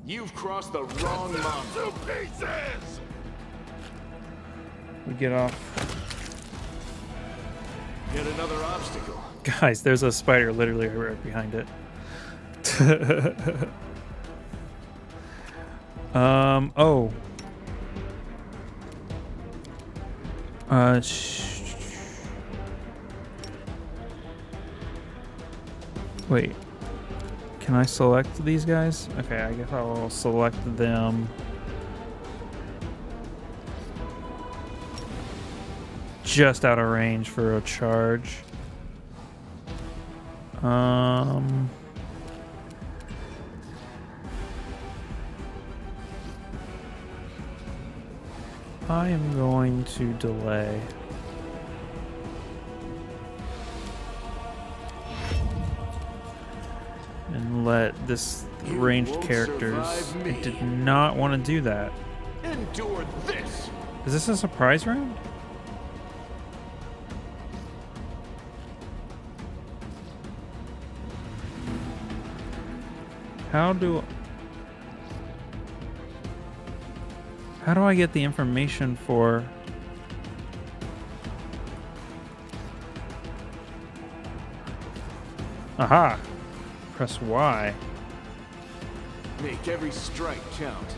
You've crossed the wrong mountain. To pieces! We get off. Yet another obstacle. Guys, there's a spider literally right behind it. Oh. Wait. Can I select these guys? Okay, I guess I will select them. Just out of range for a charge. I am going to delay. And let this ranged characters. I did not want to do that. Endure this. Is this a surprise round? How do I get the information for... Aha! Press Y. Make every strike count.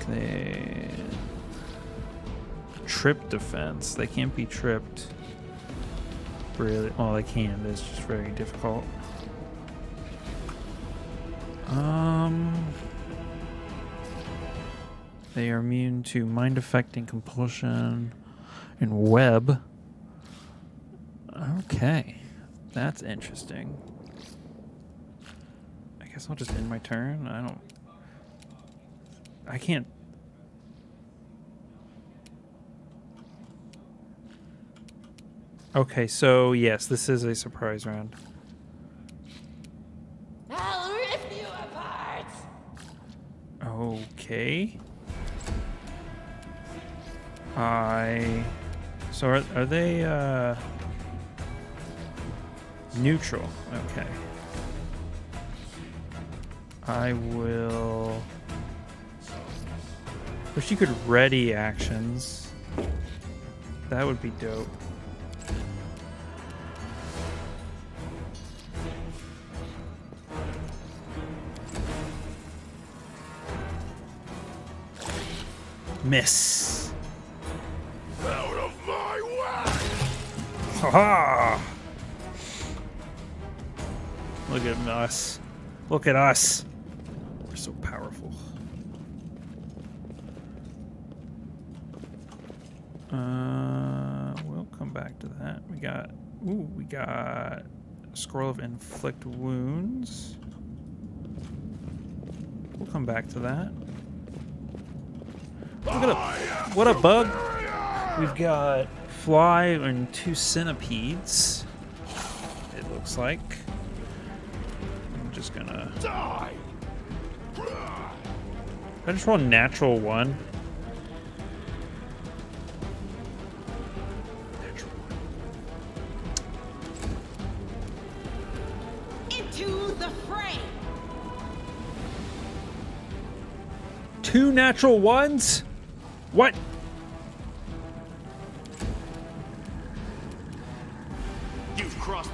Okay. Trip defense. They can't be tripped. Really? Well, they can, but it's just very difficult. They are immune to mind affecting compulsion and web. Okay, that's interesting. I guess I'll just end my turn. I can't. Okay, so yes, this is a surprise round. I'll rip you apart. Okay. So are they neutral? Okay. I will. Wish you could ready actions. That would be dope. Miss. Out of my way! Haha! Look at us. Look at us. We're so powerful. We'll come back to that. We got Scroll of Inflict Wounds. We'll come back to that. Look at what a bug. We've got Fly and 2 centipedes. It looks like. I'm just gonna Die! I just roll a natural 1. Into the fray! 2 natural 1s? What?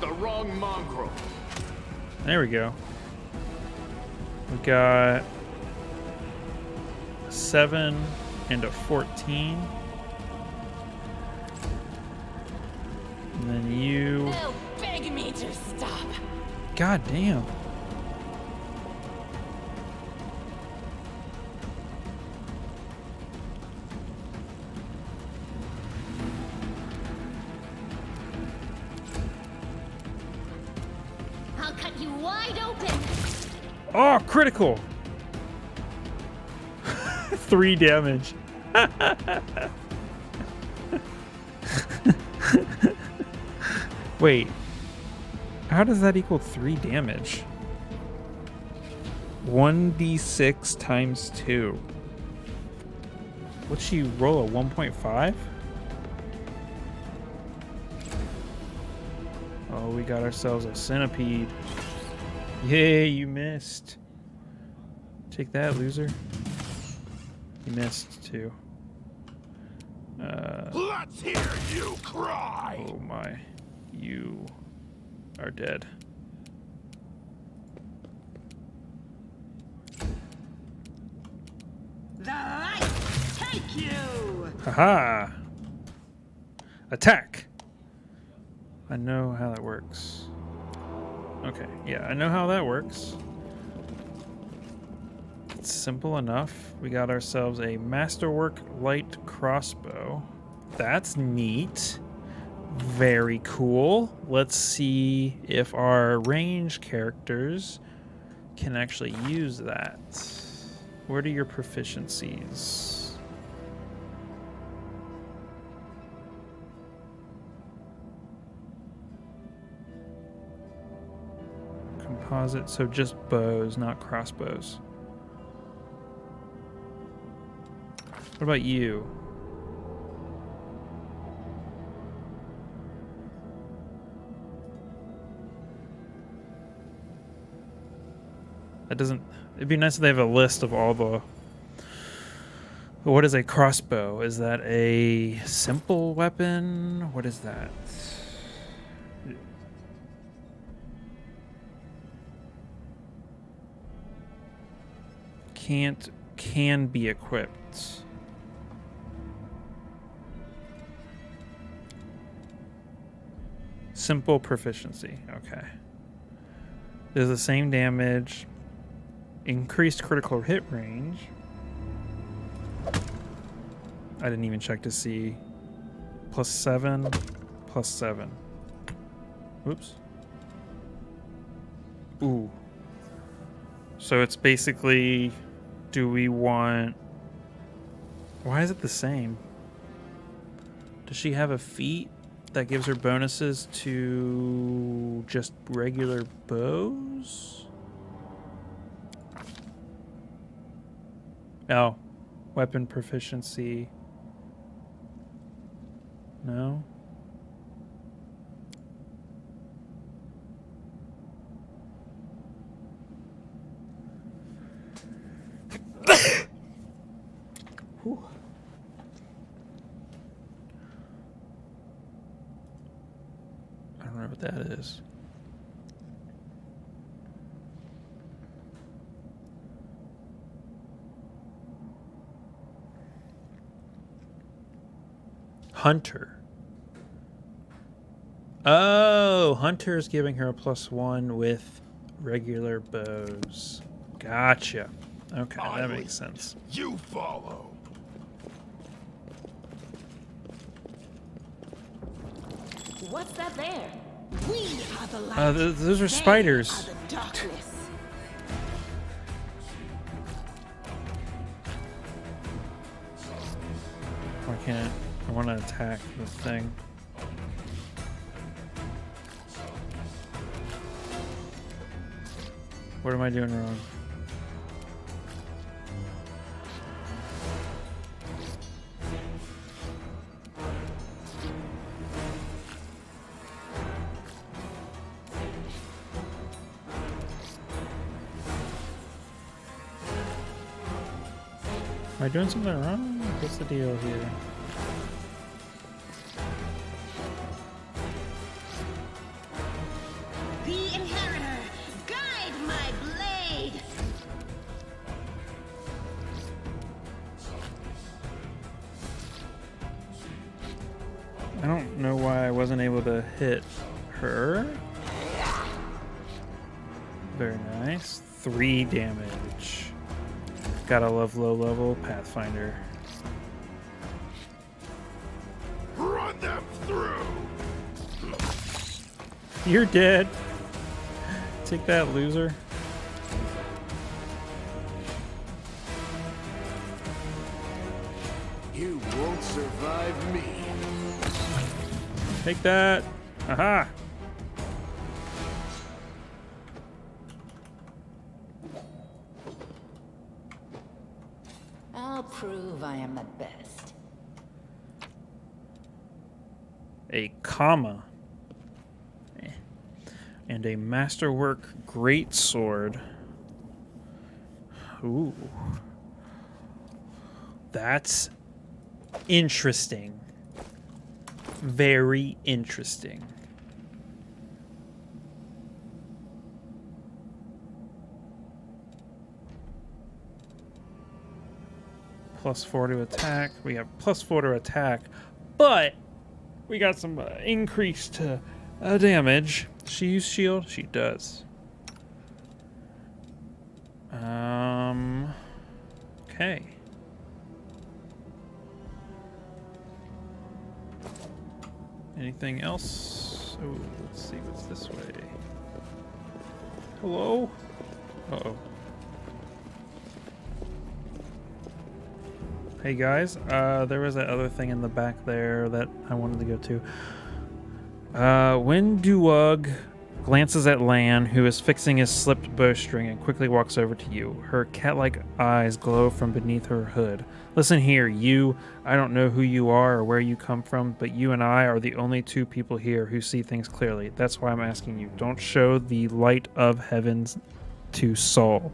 the wrong mongrel. There we go. We got 7 and a 14. And then you. They'll beg me to stop. God damn. I'll cut you wide open. Oh, critical. 3 damage. Wait. How does that equal 3 damage? 1d6 times 2. What'd she roll, a 1.5? Oh, we got ourselves a centipede. Yay, you missed. Take that, loser. You missed, too. Let's hear you cry! Oh my. You are dead. The light take you! Haha! Attack! I know how that works. Okay, yeah, I know how that works. It's simple enough. We got ourselves a Masterwork light crossbow. That's neat. Very cool. Let's see if our range characters can actually use that. What are your proficiencies? Composite, so just bows, not crossbows. What about you? That doesn't... It'd be nice if they have a list of all the... What is a crossbow? Is that a simple weapon? What is that? Can be equipped. Simple proficiency. Okay. Does the same damage. Increased critical hit range. I didn't even check to see. +7, +7. Oops. Ooh. So it's basically, do we want... Why is it the same? Does she have a feat that gives her bonuses to just regular bows? Oh, weapon proficiency. No. Whew. I don't know what that is. Hunter. Oh, Hunter's giving her a +1 with regular bows. Gotcha. Okay, that makes sense. You follow. What's that there? We are the light. Those are They spiders. are the darkness. Why can't I want to attack the thing? What am I doing wrong? Am I doing something wrong? What's the deal here? I don't know why I wasn't able to hit her. Very nice. 3 damage. Gotta love low level Pathfinder. Run them through! You're dead. Take that, loser. You won't survive me. Take that. Aha. I'll prove I am the best. A comma. And a Masterwork Greatsword. Ooh. That's interesting. Very interesting. +4 to attack. We have +4 to attack, but we got some increased damage. Does she use shield? She does. Okay. Anything else? Oh, let's see what's this way. Hello? Uh-oh. Hey guys, there was that other thing in the back there that I wanted to go to. When Duwug glances at Lan, who is fixing his slipped bowstring, and quickly walks over to you. Her cat-like eyes glow from beneath her hood. Listen here, you. I don't know who you are or where you come from, but you and I are the only 2 people here who see things clearly. That's why I'm asking you. Don't show the light of heavens to Saul.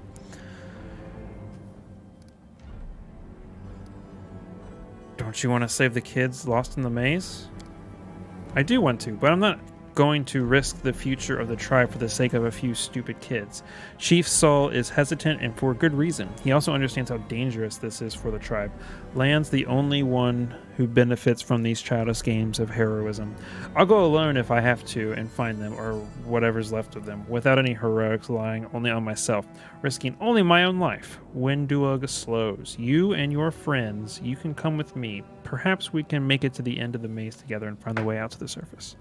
Don't you want to save the kids lost in the maze? I do want to, but I'm not going to risk the future of the tribe for the sake of a few stupid kids. Chief Saul is hesitant, and for good reason. He also understands how dangerous this is for the tribe. Lan's the only one who benefits from these childish games of heroism. I'll go alone if I have to and find them, or whatever's left of them, without any heroics relying only on myself, risking only my own life. When Duwug slows, you and your friends, you can come with me. Perhaps we can make it to the end of the maze together and find the way out to the surface.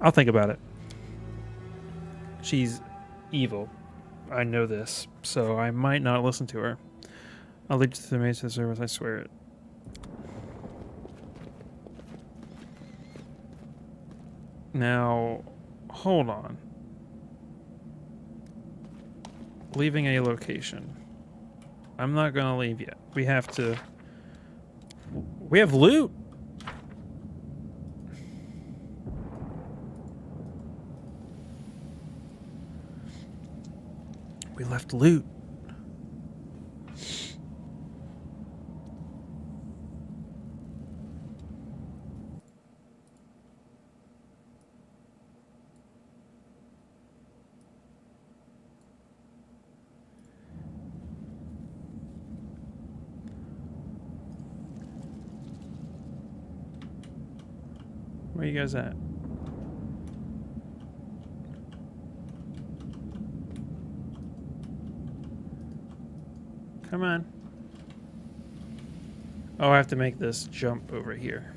I'll think about it. She's evil. I know this, so I might not listen to her. I'll lead you to the maze to the surface, I swear it. Now, hold on. Leaving a location. I'm not gonna leave yet. We have to... We have loot! We left loot. Where you guys at? Come on. Oh, I have to make this jump over here.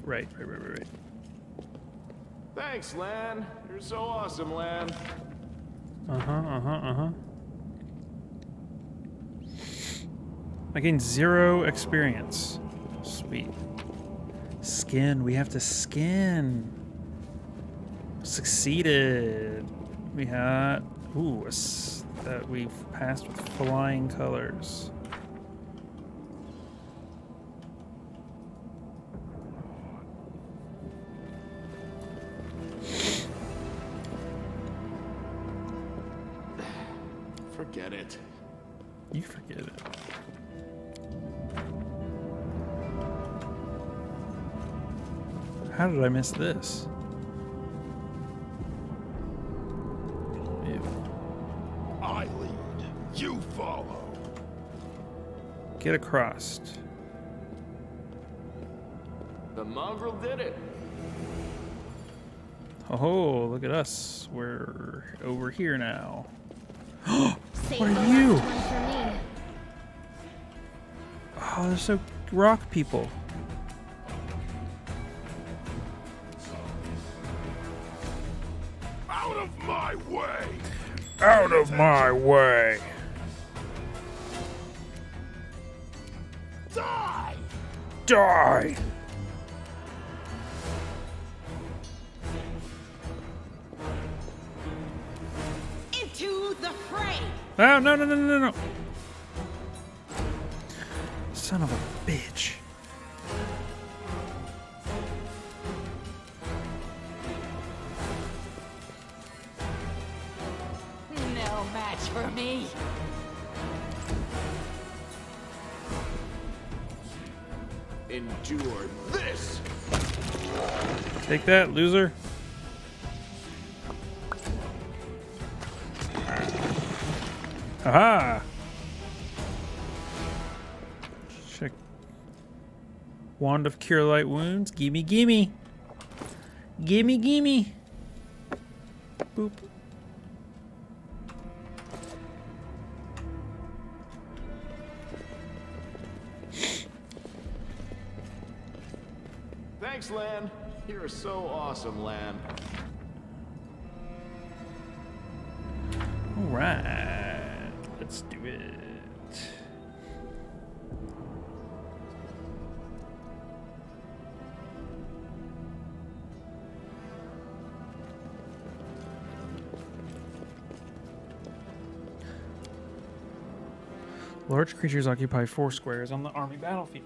Right. Thanks, Lan. You're so awesome, Lan. I gained 0 experience. Sweet. Skin. We have to skin. Succeeded. We had... Ooh, that we've passed with flying colors. Forget it. You forget it. How did I miss this? Ew. I lead, you follow. Get across. The mongrel did it. Oh, look at us. We're over here now. Save What the are you? last one for me. Oh, they're so rock people. Out of my way! Out of my way. Die! Die. Into the fray! Oh, no, no, no, no, no. Son of a bitch. No match for me. Endure this. Take that, loser. Aha! Check. Wand of Cure Light Wounds. Gimme, gimme. Gimme, gimme. Boop. Thanks, Lan. You're so awesome, Lan. Alright. Let's do it. Large creatures occupy 4 squares on the army battlefield.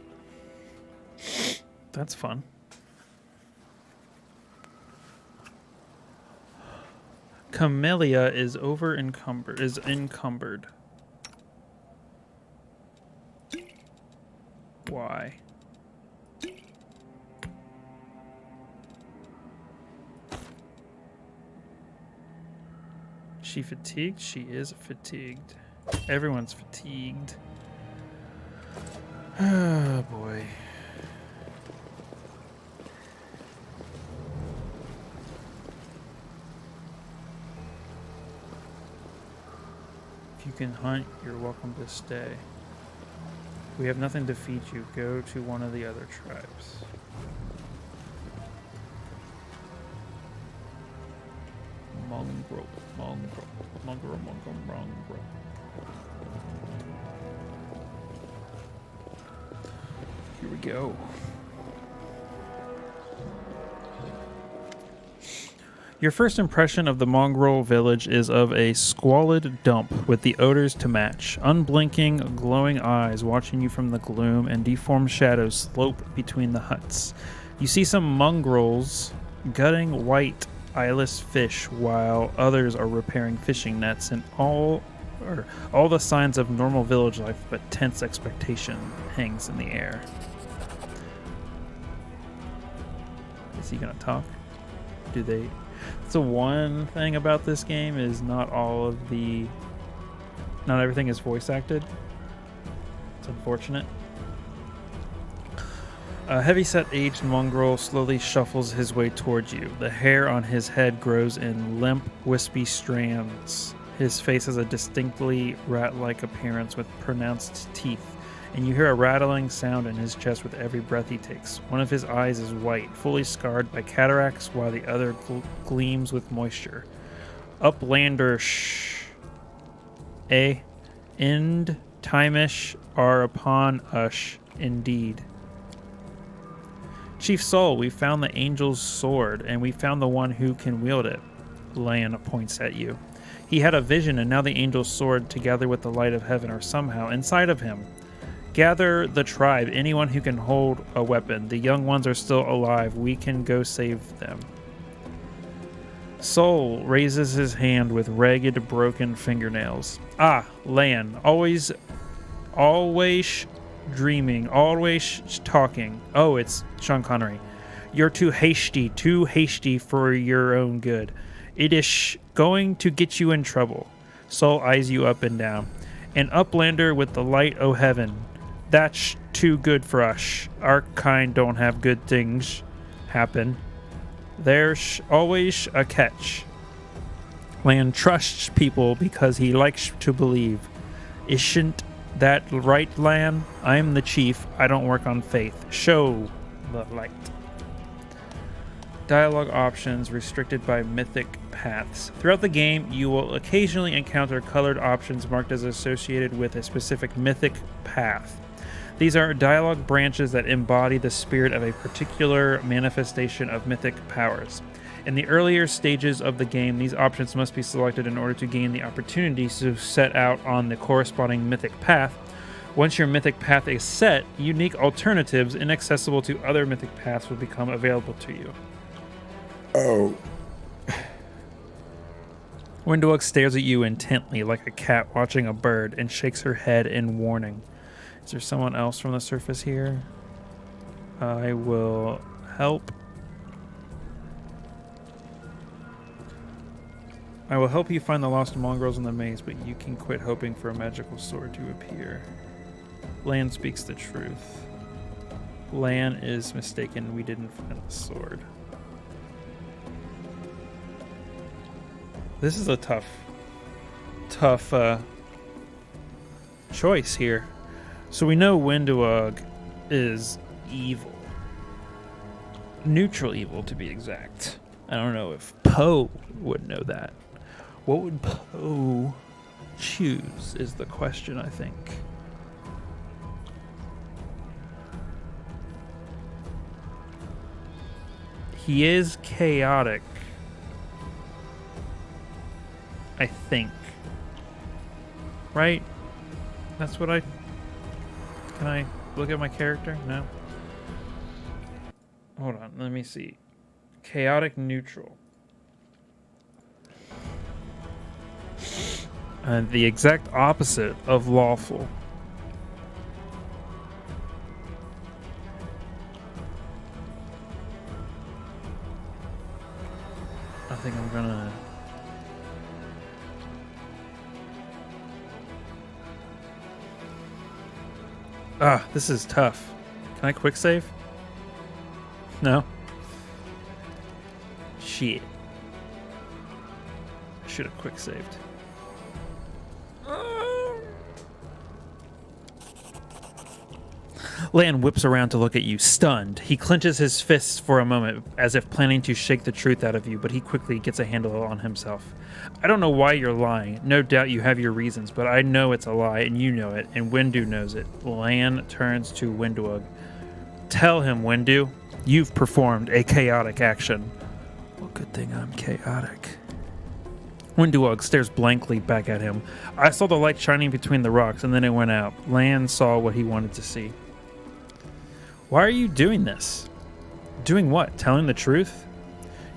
That's fun. Camellia is encumbered. Why? She fatigued? She is fatigued. Everyone's fatigued. Oh boy. If you can hunt, you're welcome to stay. We have nothing to feed you. Go to one of the other tribes. Mongrel. Here we go. Your first impression of the mongrel village is of a squalid dump with the odors to match. Unblinking, glowing eyes watching you from the gloom, and deformed shadows slope between the huts. You see some mongrels gutting white eyeless fish while others are repairing fishing nets, and all the signs of normal village life, but tense expectation hangs in the air. Is he gonna talk? Do they? That's the one thing about this game is not everything is voice acted. It's unfortunate. A heavy-set aged mongrel slowly shuffles his way towards you. The hair on his head grows in limp, wispy strands. His face has a distinctly rat-like appearance with pronounced teeth, and you hear a rattling sound in his chest with every breath he takes. One of his eyes is white, fully scarred by cataracts, while the other gleams with moisture. Uplander end timeish are upon us indeed. Chief Soul, we found the angel's sword, and we found the one who can wield it. Lan points at you. He had a vision, and now the angel's sword, together with the light of heaven, are somehow inside of him. Gather the tribe, anyone who can hold a weapon. The young ones are still alive. We can go save them. Soul raises his hand with ragged, broken fingernails. Ah, Lan, always dreaming, always talking. Oh, it's Sean Connery. You're too hasty for your own good. It is going to get you in trouble. Soul eyes you up and down. An uplander with the light o' heaven. That's too good for us. Our kind don't have good things happen. There's always a catch. Lan trusts people because he likes to believe. Isn't that right, Lan? I'm the chief. I don't work on faith. Show the light. Dialogue options restricted by mythic paths. Throughout the game, you will occasionally encounter colored options marked as associated with a specific mythic path. These are dialogue branches that embody the spirit of a particular manifestation of mythic powers. In the earlier stages of the game, these options must be selected in order to gain the opportunity to set out on the corresponding mythic path. Once your mythic path is set, unique alternatives inaccessible to other mythic paths will become available to you. Oh. Windowg stares at you intently like a cat watching a bird and shakes her head in warning. Is there someone else from the surface here? I will help. I will help you find the lost mongrels in the maze, but you can quit hoping for a magical sword to appear. Lan speaks the truth. Lan is mistaken. We didn't find the sword. This is a tough choice here. So we know Windowg is evil. Neutral evil, to be exact. I don't know if Poe would know that. What would Poe choose is the question, I think. He is chaotic, I think. Right? That's what I... Can I look at my character? No? Hold on, let me see. Chaotic neutral. And the exact opposite of lawful. I think I'm gonna... Ah, this is tough. Can I quick save? No? Shit. I should have quick saved. Lan whips around to look at you, stunned. He clenches his fists for a moment, as if planning to shake the truth out of you, but he quickly gets a handle on himself. I don't know why you're lying. No doubt you have your reasons, but I know it's a lie, and you know it, and Windu knows it. Lan turns to Windowg. Tell him, Windu. You've performed a chaotic action. Well, good thing I'm chaotic. Windowg stares blankly back at him. I saw the light shining between the rocks, and then it went out. Lan saw what he wanted to see. Why are you doing this? Doing what? Telling the truth?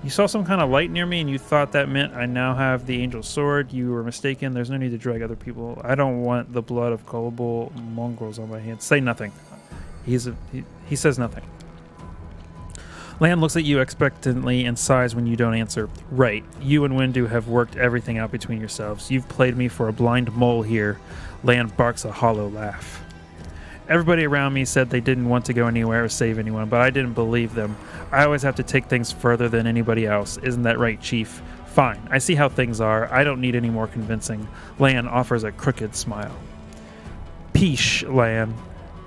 You saw some kind of light near me and you thought that meant I now have the angel's sword. You were mistaken. There's no need to drag other people. I don't want the blood of gullible mongrels on my hands. Say nothing. He says nothing. Lan looks at you expectantly and sighs when you don't answer. Right. You and Windu have worked everything out between yourselves. You've played me for a blind mole here. Lan barks a hollow laugh. Everybody around me said they didn't want to go anywhere or save anyone, but I didn't believe them. I always have to take things further than anybody else. Isn't that right, Chief? Fine. I see how things are. I don't need any more convincing. Lan offers a crooked smile. Peace, Lan.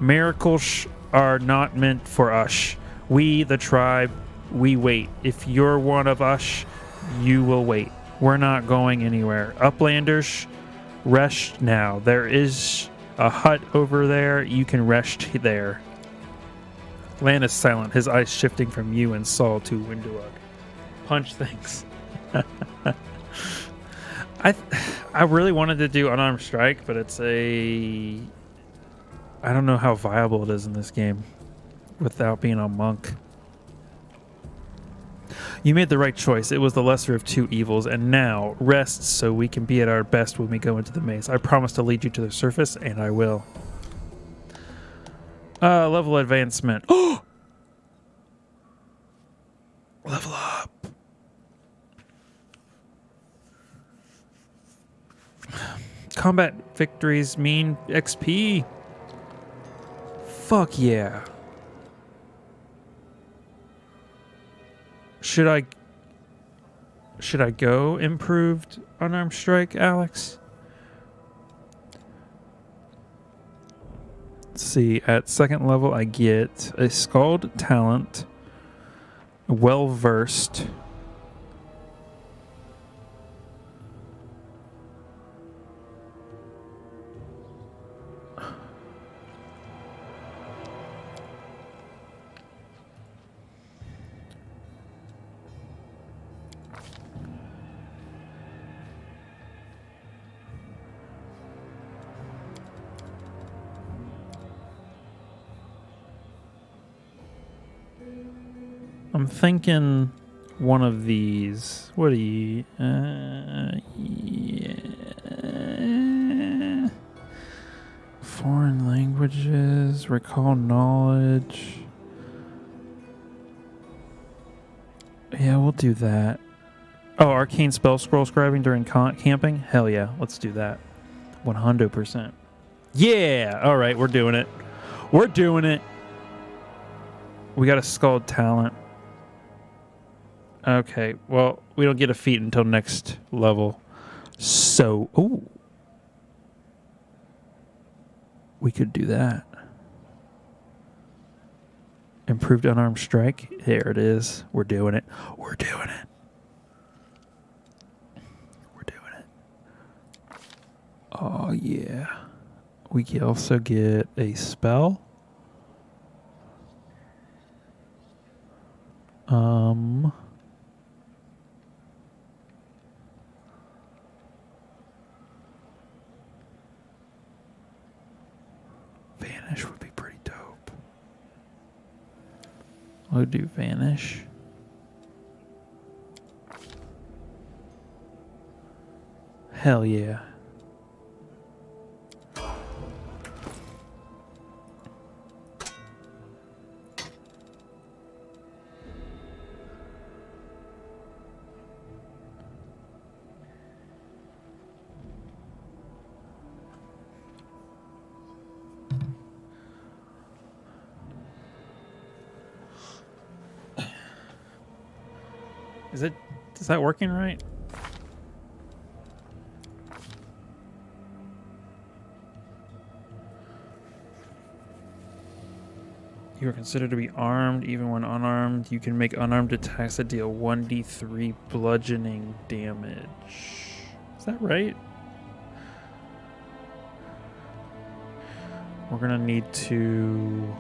Miracles are not meant for us. We, the tribe, we wait. If you're one of us, you will wait. We're not going anywhere. Uplanders, rest now. There is a hut over there. You can rest there. Lan is silent, his eyes shifting from you and Saul to Windowg. Punch things. I really wanted to do unarmed strike, but it's I don't know how viable it is in this game without being a monk. You made the right choice. It was the lesser of two evils, and now rest so we can be at our best when we go into the maze. I promise to lead you to the surface, and I will. Level advancement. Oh! Level up. Combat victories mean XP. Fuck yeah. Should I go improved unarmed strike, Alex? Let's see. At second level, I get a Scald talent, well versed. I'm thinking one of these. What are you? Yeah. Foreign languages, recall knowledge. Yeah, we'll do that. Oh, arcane spell scroll scribing during camping? Hell yeah, let's do that. 100%. Yeah! Alright, we're doing it. We're doing it. We got a Scald talent. Okay, well, we don't get a feat until next level. So, ooh. We could do that. Improved unarmed strike. There it is. We're doing it. We're doing it. We're doing it. Oh, yeah. We can also get a spell. Vanish would be pretty dope. We'll do Vanish. Hell yeah. Is that working right? You are considered to be armed even when unarmed. You can make unarmed attacks that deal 1d3 bludgeoning damage. Is that right? We're gonna need to...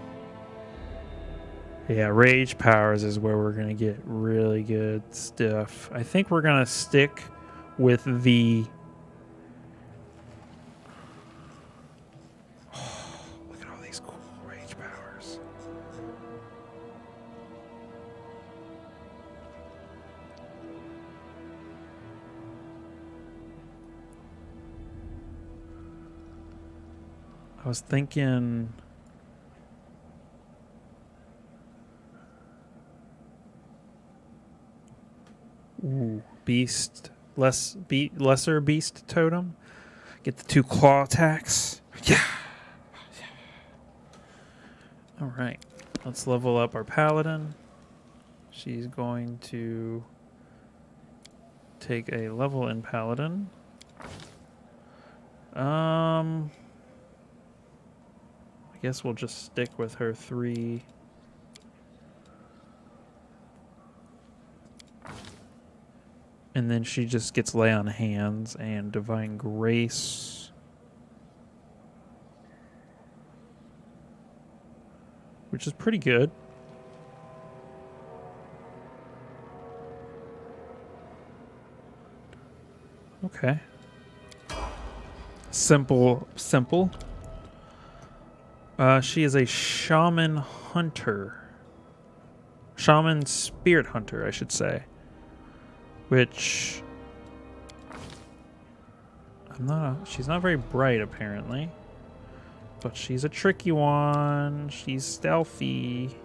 Yeah, rage powers is where we're gonna get really good stuff. I think we're gonna stick with the... Oh, look at all these cool rage powers. I was thinking... Ooh, lesser beast totem. Get the 2 claw attacks. Yeah. All right, let's level up our paladin. She's going to take a level in paladin. I guess we'll just stick with her 3. And then she just gets lay on hands and divine grace. Which is pretty good. Okay. Simple. She is a shaman hunter. Shaman spirit hunter, I should say. Which she's not very bright apparently, but she's a tricky one. She's stealthy.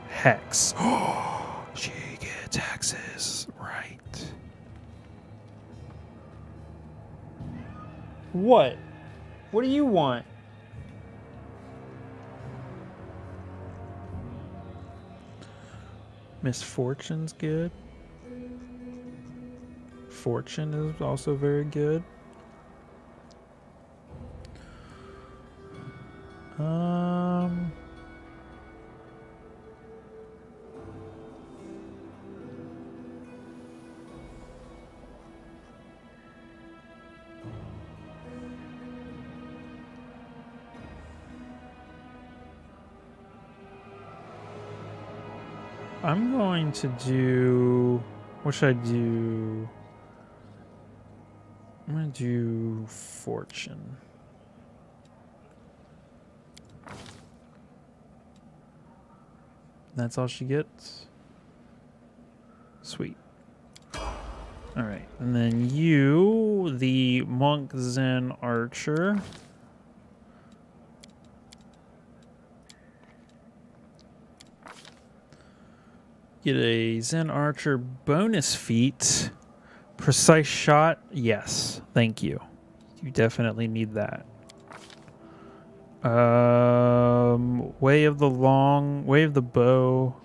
Hex. Oh, she gets hexes, right? What? What do you want? Misfortune's good. Fortune is also very good. I'm going to do... What should I do? I'm going to do Fortune. That's all she gets? Sweet. Alright, and then you, the Monk Zen Archer. Get a Zen Archer bonus feat. Precise shot, yes. Thank you. You definitely need that. Way of the bow.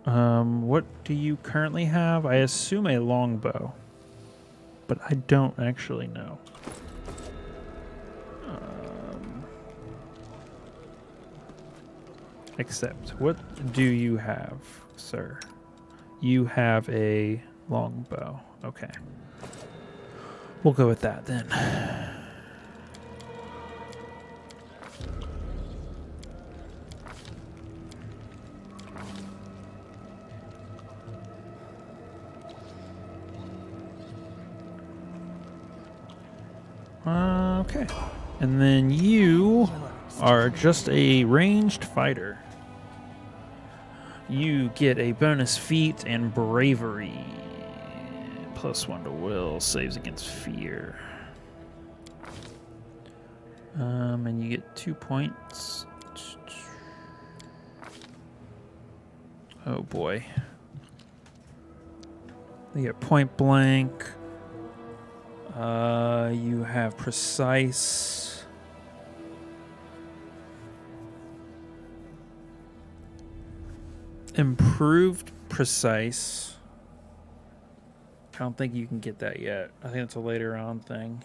What do you currently have? I assume a longbow, but I don't actually know. Except, what do you have, sir? You have a longbow. Okay. We'll go with that then. Okay. And then you are just a ranged fighter. You get a bonus feat and bravery. +1 to will, saves against fear. And you get 2 points. Oh boy. You get point blank. You have precise. Improved precise. I don't think you can get that yet. I think it's a later on thing.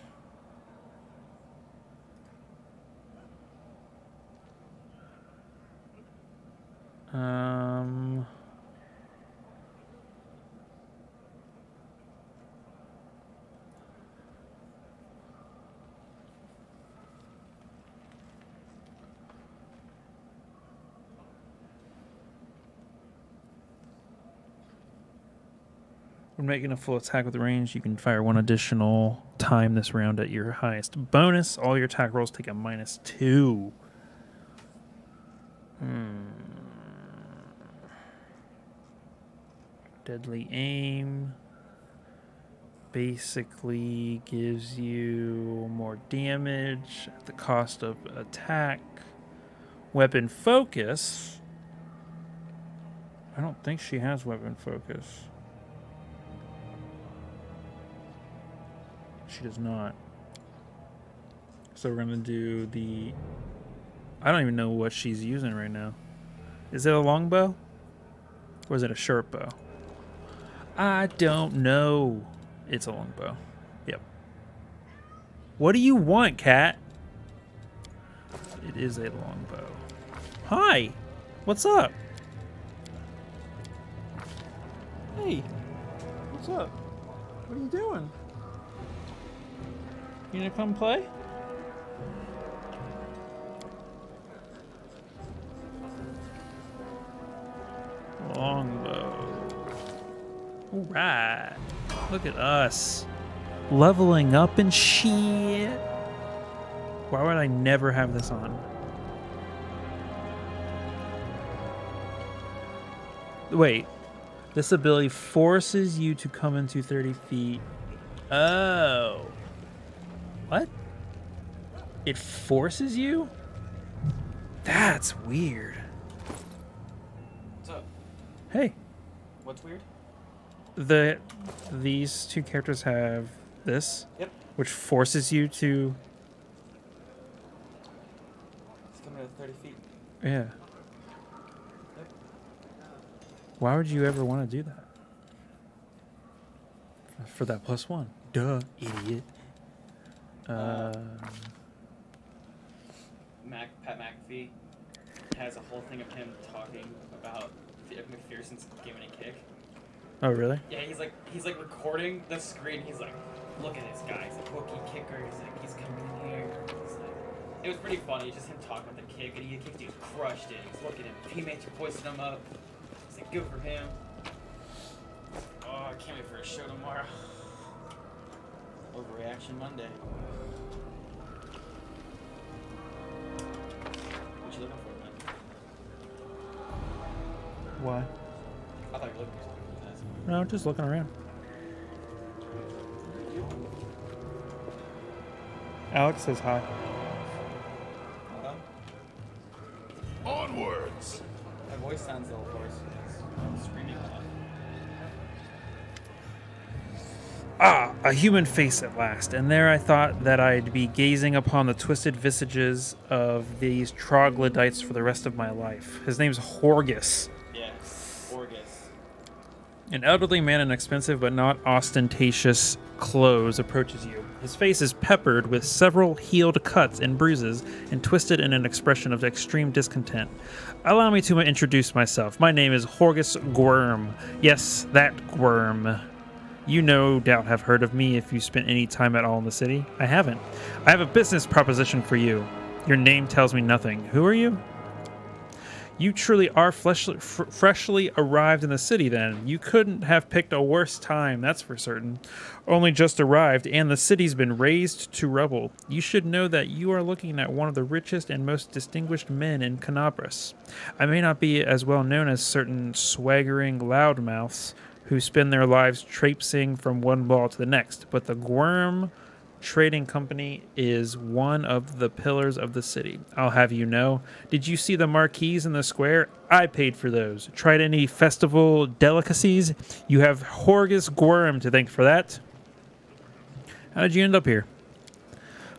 When making a full attack with range, you can fire 1 additional time this round at your highest bonus. All your attack rolls take a -2. Deadly aim basically gives you more damage at the cost of attack. Weapon focus. I don't think she has weapon focus. She does not. So we're going to do the... I don't even know what she's using right now. Is it a longbow? Or is it a short bow? I don't know. It's a longbow. Yep. What do you want, cat? It is a longbow. Hi! What's up? Hey! What's up? What are you doing? You gonna come play? Longbow. Alright. Look at us. Leveling up and shit. Why would I never have this on? Wait. This ability forces you to come into 30 feet. Oh. What? It forces you? That's weird. What's up? Hey. What's weird? These two characters have this. Yep. Which forces you to... It's coming to 30 feet. Yeah. Yep. Why would you ever want to do that? For that +1. Duh, idiot. Pat McAfee has a whole thing of him talking about McPherson's giving a kick. Oh, really? Yeah, he's like recording the screen. He's like, look at this guy. He's a rookie kicker. He's like, he's coming in here. It was pretty funny, just him talking about the kick, and he kicked, he crushed it. He's looking at him. Teammates are hoisting him up. He's like, good for him. Oh, I can't wait for a show tomorrow. Overreaction Monday. What you looking for, man? Why? I thought you were looking for something. No, just looking around. Alex says hi. Onwards! My voice sounds a little hoarse. I'm screaming a lot. Ah, a human face at last, and there I thought that I'd be gazing upon the twisted visages of these troglodytes for the rest of my life. His name's Horgus. Yes, Horgus. An elderly man in expensive but not ostentatious clothes approaches you. His face is peppered with several healed cuts and bruises and twisted in an expression of extreme discontent. Allow me to introduce myself. My name is Horgus Gwyrm. Yes, that Gwyrm. You no doubt have heard of me if you spent any time at all in the city. I haven't. I have a business proposition for you. Your name tells me nothing. Who are you? You truly are freshly arrived in the city, then. You couldn't have picked a worse time, that's for certain. Only just arrived, and the city's been razed to rubble. You should know that you are looking at one of the richest and most distinguished men in Canabras. I may not be as well known as certain swaggering loudmouths who spend their lives traipsing from one ball to the next, but the Gwyrm Trading Company is one of the pillars of the city. I'll have you know. Did you see the marquees in the square? I paid for those. Tried any festival delicacies? You have Horgus Gwyrm to thank for that. How did you end up here?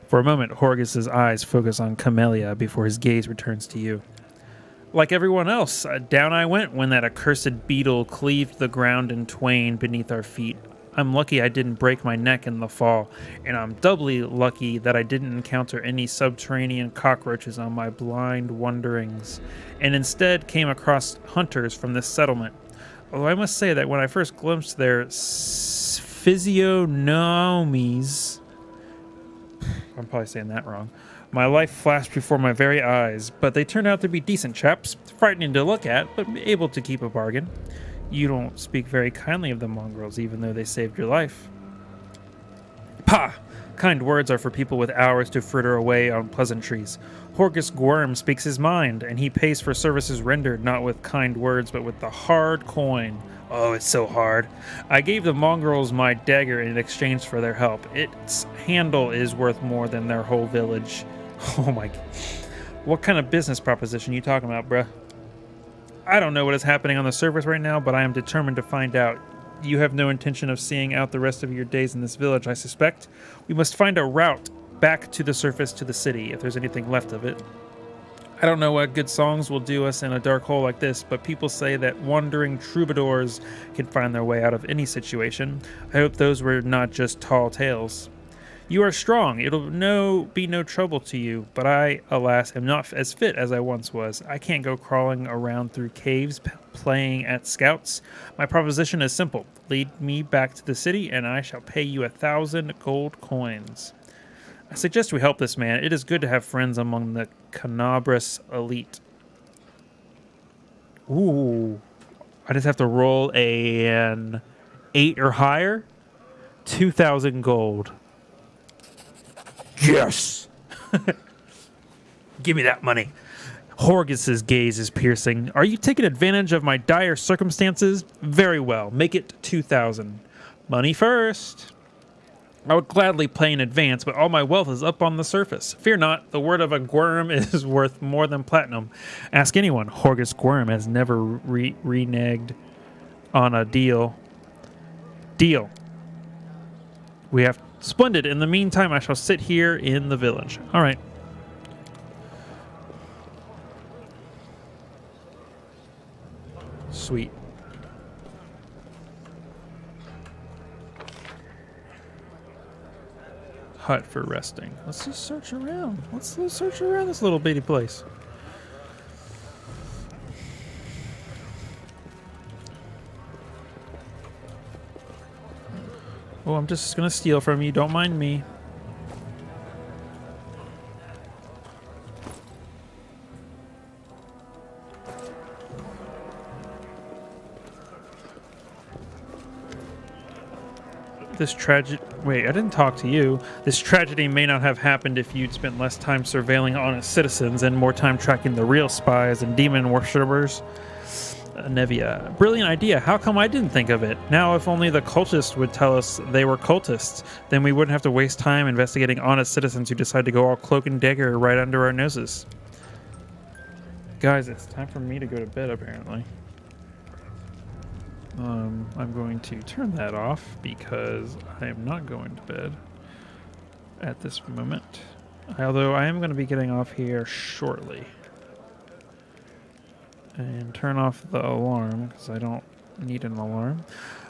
For a moment, Horgus's eyes focus on Camellia before his gaze returns to you. Like everyone else, down I went when that accursed beetle cleaved the ground in twain beneath our feet. I'm lucky I didn't break my neck in the fall, and I'm doubly lucky that I didn't encounter any subterranean cockroaches on my blind wanderings, and instead came across hunters from this settlement. Although I must say that when I first glimpsed their physiognomies, I'm probably saying that wrong, my life flashed before my very eyes, but they turned out to be decent chaps, frightening to look at, but able to keep a bargain. You don't speak very kindly of the mongrels, even though they saved your life. Pah! Kind words are for people with hours to fritter away on pleasantries. Horgus Gwyrm speaks his mind, and he pays for services rendered not with kind words, but with the hard coin. Oh, it's so hard. I gave the mongrels my dagger in exchange for their help. Its handle is worth more than their whole village. Oh my... What kind of business proposition you talking about, bruh? I don't know what is happening on the surface right now, but I am determined to find out. You have no intention of seeing out the rest of your days in this village, I suspect. We must find a route back to the surface to the city, if there's anything left of it. I don't know what good songs will do us in a dark hole like this, but people say that wandering troubadours can find their way out of any situation. I hope those were not just tall tales. You are strong. It'll be no trouble to you, but I, alas, am not as fit as I once was. I can't go crawling around through caves playing at scouts. My proposition is simple. Lead me back to the city, and I shall pay you 1,000 gold coins. I suggest we help this man. It is good to have friends among the Canabras elite. Ooh. I just have to roll an 8 or higher. 2,000 gold. Yes! Give me that money. Horgus's gaze is piercing. Are you taking advantage of my dire circumstances? Very well. Make it 2,000. Money first. I would gladly pay in advance, but all my wealth is up on the surface. Fear not, the word of a Gwyrm is worth more than platinum. Ask anyone. Horgus Gwyrm has never reneged on a deal. Deal. We have... Splendid. In the meantime, I shall sit here in the village. All right. Sweet. hut for resting. Let's just search around. Let's search around this little bitty place. Oh, I'm just gonna steal from you. Don't mind me. This Wait, I didn't talk to you. This tragedy may not have happened if you'd spent less time surveilling honest citizens and more time tracking the real spies and demon worshippers. Nevia. Brilliant idea. How come I didn't think of it? Now, if only the cultists would tell us they were cultists, then we wouldn't have to waste time investigating honest citizens who decide to go all cloak and dagger right under our noses. Guys, it's time for me to go to bed, apparently. I'm going to turn that off because I am not going to bed at this moment. Although I am going to be getting off here shortly. And turn off the alarm because I don't need an alarm.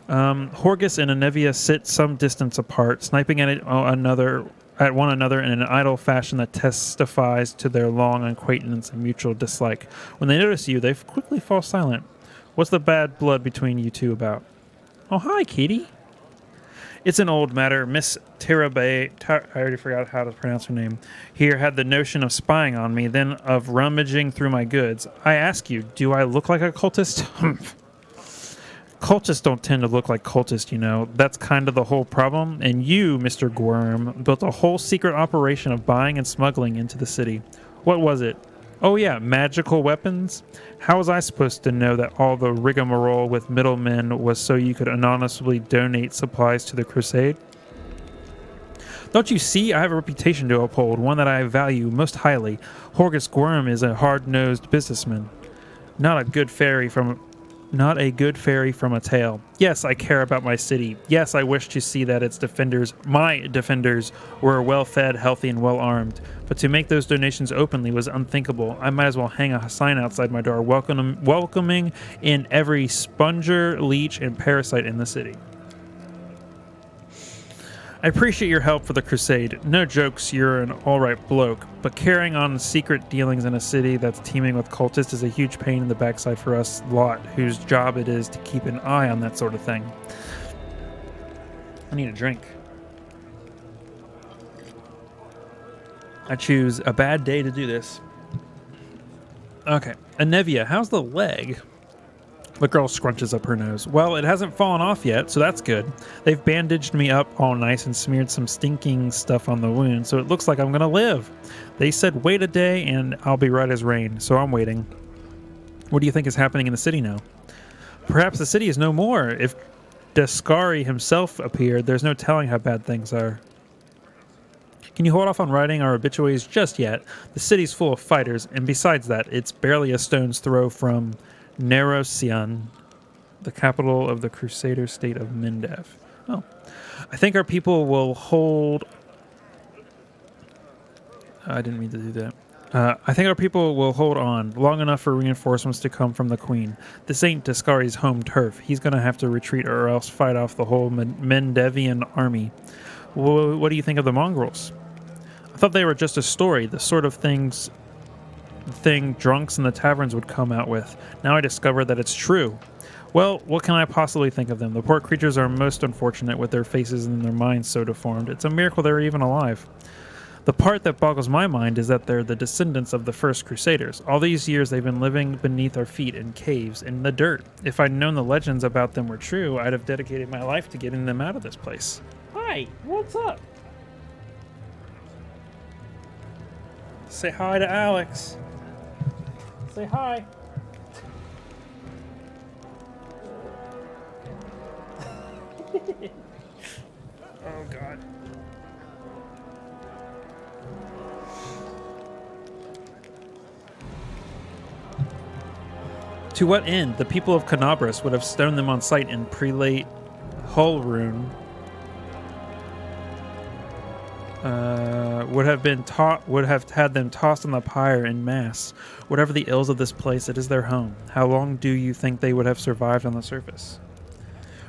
Horgus and Anevia sit some distance apart, sniping at one another in an idle fashion that testifies to their long acquaintance and mutual dislike. When they notice you, they quickly fall silent. What's the bad blood between you two about? Oh, hi, Katie. It's an old matter. Miss Tirabe, I already forgot how to pronounce her name, here had the notion of spying on me, then of rummaging through my goods. I ask you, do I look like a cultist? Cultists don't tend to look like cultists, you know. That's kind of the whole problem. And you, Mr. Gorm, built a whole secret operation of buying and smuggling into the city. What was it? Oh yeah, magical weapons? How was I supposed to know that all the rigmarole with middlemen was so you could anonymously donate supplies to the crusade? Don't you see? I have a reputation to uphold, one that I value most highly. Horgus Gorm is a hard-nosed businessman. Not a good fairy from a tale. Yes, I care about my city. Yes, I wish to see that its defenders, my defenders, were well-fed, healthy, and well-armed. But to make those donations openly was unthinkable. I might as well hang a sign outside my door welcoming in every sponger, leech, and parasite in the city. I appreciate your help for the crusade. No jokes, you're an alright bloke, but carrying on secret dealings in a city that's teeming with cultists is a huge pain in the backside for us lot, whose job it is to keep an eye on that sort of thing. I need a drink. I choose a bad day to do this. Okay, Anevia, how's the leg? The girl scrunches up her nose. Well, it hasn't fallen off yet, so that's good. They've bandaged me up all nice and smeared some stinking stuff on the wound, so it looks like I'm gonna live. They said wait a day and I'll be right as rain, so I'm waiting. What do you think is happening in the city now? Perhaps the city is no more. If Descari himself appeared, there's no telling how bad things are. Can you hold off on writing our obituaries just yet? The city's full of fighters, and besides that, it's barely a stone's throw from Nerosian, the capital of the Crusader state of Mendev. Oh. I think our people will hold... I didn't mean to do that. I think our people will hold on long enough for reinforcements to come from the Queen. This ain't Descari's home turf. He's going to have to retreat or else fight off the whole Mendevian army. What do you think of the mongrels? I thought they were just a story, the sort of thing drunks in the taverns would come out with. Now I discover that it's true. Well, what can I possibly think of them? The poor creatures are most unfortunate with their faces and their minds so deformed. It's a miracle they're even alive. The part that boggles my mind is that they're the descendants of the first Crusaders. All these years they've been living beneath our feet in caves, in the dirt. If I'd known the legends about them were true, I'd have dedicated my life to getting them out of this place. Hi, what's up? Say hi to Alex. Say hi. Oh, God. To what end? The people of Canabras would have stoned them on sight in Prelate Hullrune. Would have had them tossed on the pyre in mass. Whatever the ills of this place, it is their home. How long do you think they would have survived on the surface?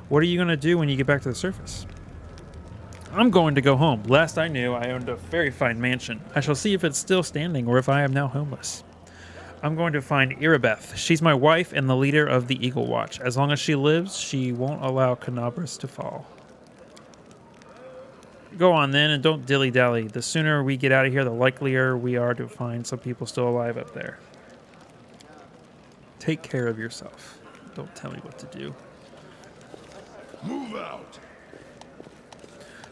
What are you going to do when you get back to the surface? I'm going to go home. Last I knew, I owned a very fine mansion. I shall see if it's still standing or if I am now homeless. I'm going to find Irabeth. She's my wife and the leader of the Eagle Watch. As long as she lives, she won't allow Canabras to fall. Go on then, and don't dilly-dally. The sooner we get out of here, the likelier we are to find some people still alive up there. Take care of yourself. Don't tell me what to do. Move out.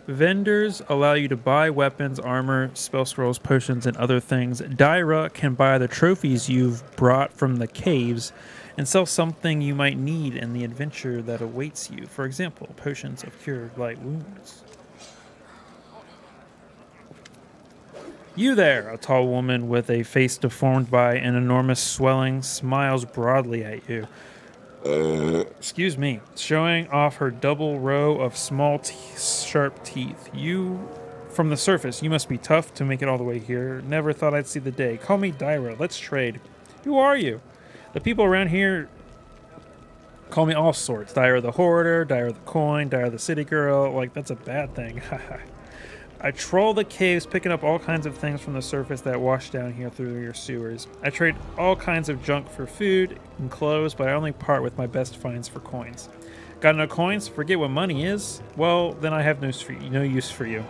Vendors allow you to buy weapons, armor, spell scrolls, potions, and other things. Daira can buy the trophies you've brought from the caves and sell something you might need in the adventure that awaits you. For example, potions of cure light wounds. You there, a tall woman with a face deformed by an enormous swelling, smiles broadly at you. Excuse me, showing off her double row of small, sharp teeth. From the surface, you must be tough to make it all the way here. Never thought I'd see the day. Call me Daira. Let's trade. Who are you? The people around here call me all sorts. Daira the Hoarder, Daira the Coin, Daira the City Girl. Like, that's a bad thing. I troll the caves, picking up all kinds of things from the surface that wash down here through your sewers. I trade all kinds of junk for food and clothes, but I only part with my best finds for coins. Got no coins? Forget what money is? Well, then I have no use for you.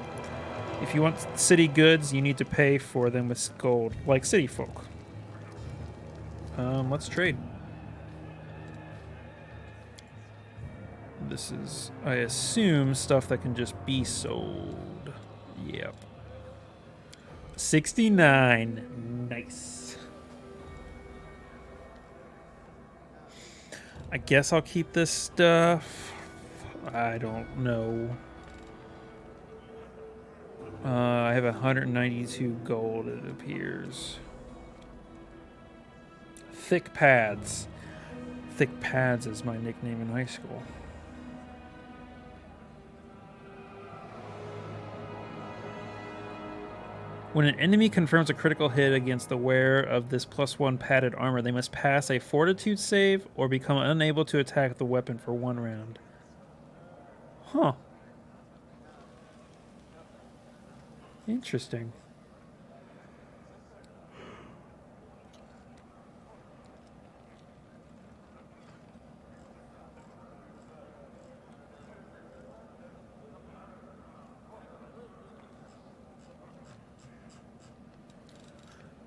If you want city goods, you need to pay for them with gold, like city folk. Let's trade. This is, I assume, stuff that can just be sold. Yep. 69. Nice. I guess I'll keep this stuff. I don't know. I have 192 gold, it appears. Thick Pads. Thick Pads is my nickname in high school. When an enemy confirms a critical hit against the wearer of this +1 padded armor, they must pass a fortitude save or become unable to attack the weapon for 1 round. Huh. Interesting.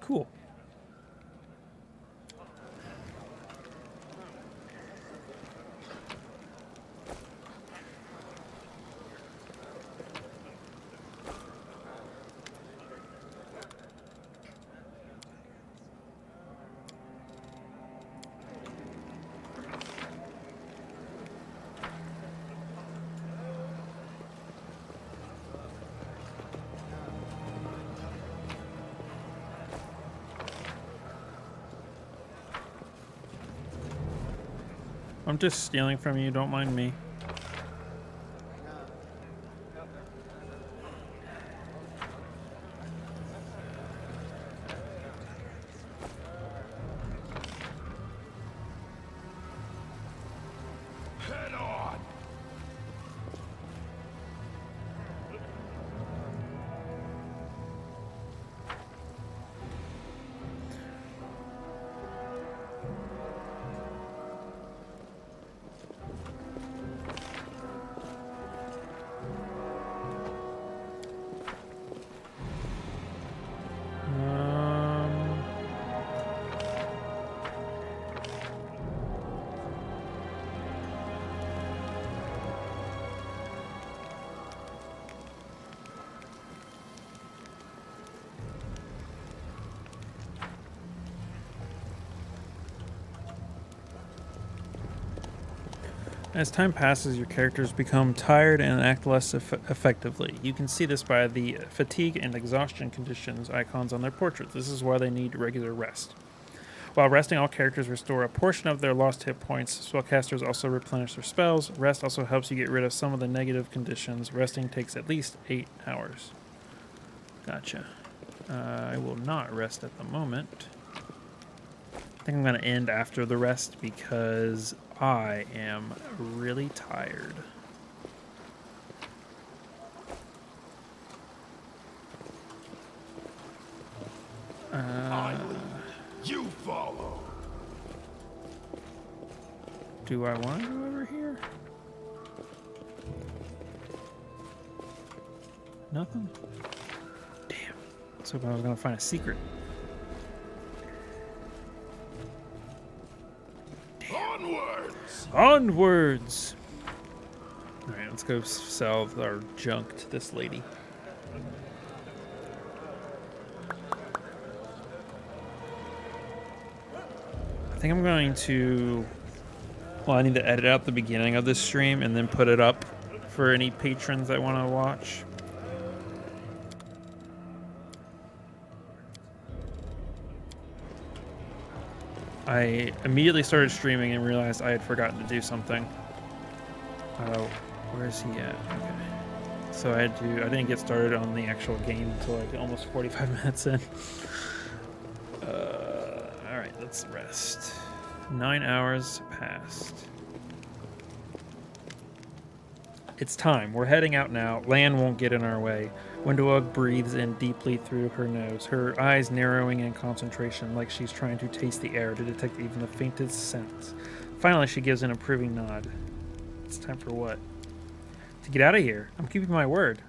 Cool. I'm just stealing from you, don't mind me. Head on. As time passes, your characters become tired and act less effectively. You can see this by the fatigue and exhaustion conditions icons on their portraits. This is why they need regular rest. While resting, all characters restore a portion of their lost hit points. Spellcasters also replenish their spells. Rest also helps you get rid of some of the negative conditions. Resting takes at least 8 hours. Gotcha. I will not rest at the moment. I think I'm going to end after the rest because I am really tired. I lead. You follow. Do I want to go over here? Nothing? Damn. I was hoping I was going to find a secret. Onwards! Onwards! Alright, let's go sell our junk to this lady. I think I'm going to... Well, I need to edit out the beginning of this stream and then put it up for any patrons that want to watch. I immediately started streaming and realized I had forgotten to do something. Oh, where's he at? Okay. So I didn't get started on the actual game until like almost 45 minutes in. Alright, let's rest. 9 hours passed. It's time. We're heading out now. Land won't get in our way. Windowug breathes in deeply through her nose, her eyes narrowing in concentration like she's trying to taste the air to detect even the faintest sense. Finally, she gives an approving nod. It's time for what? To get out of here. I'm keeping my word.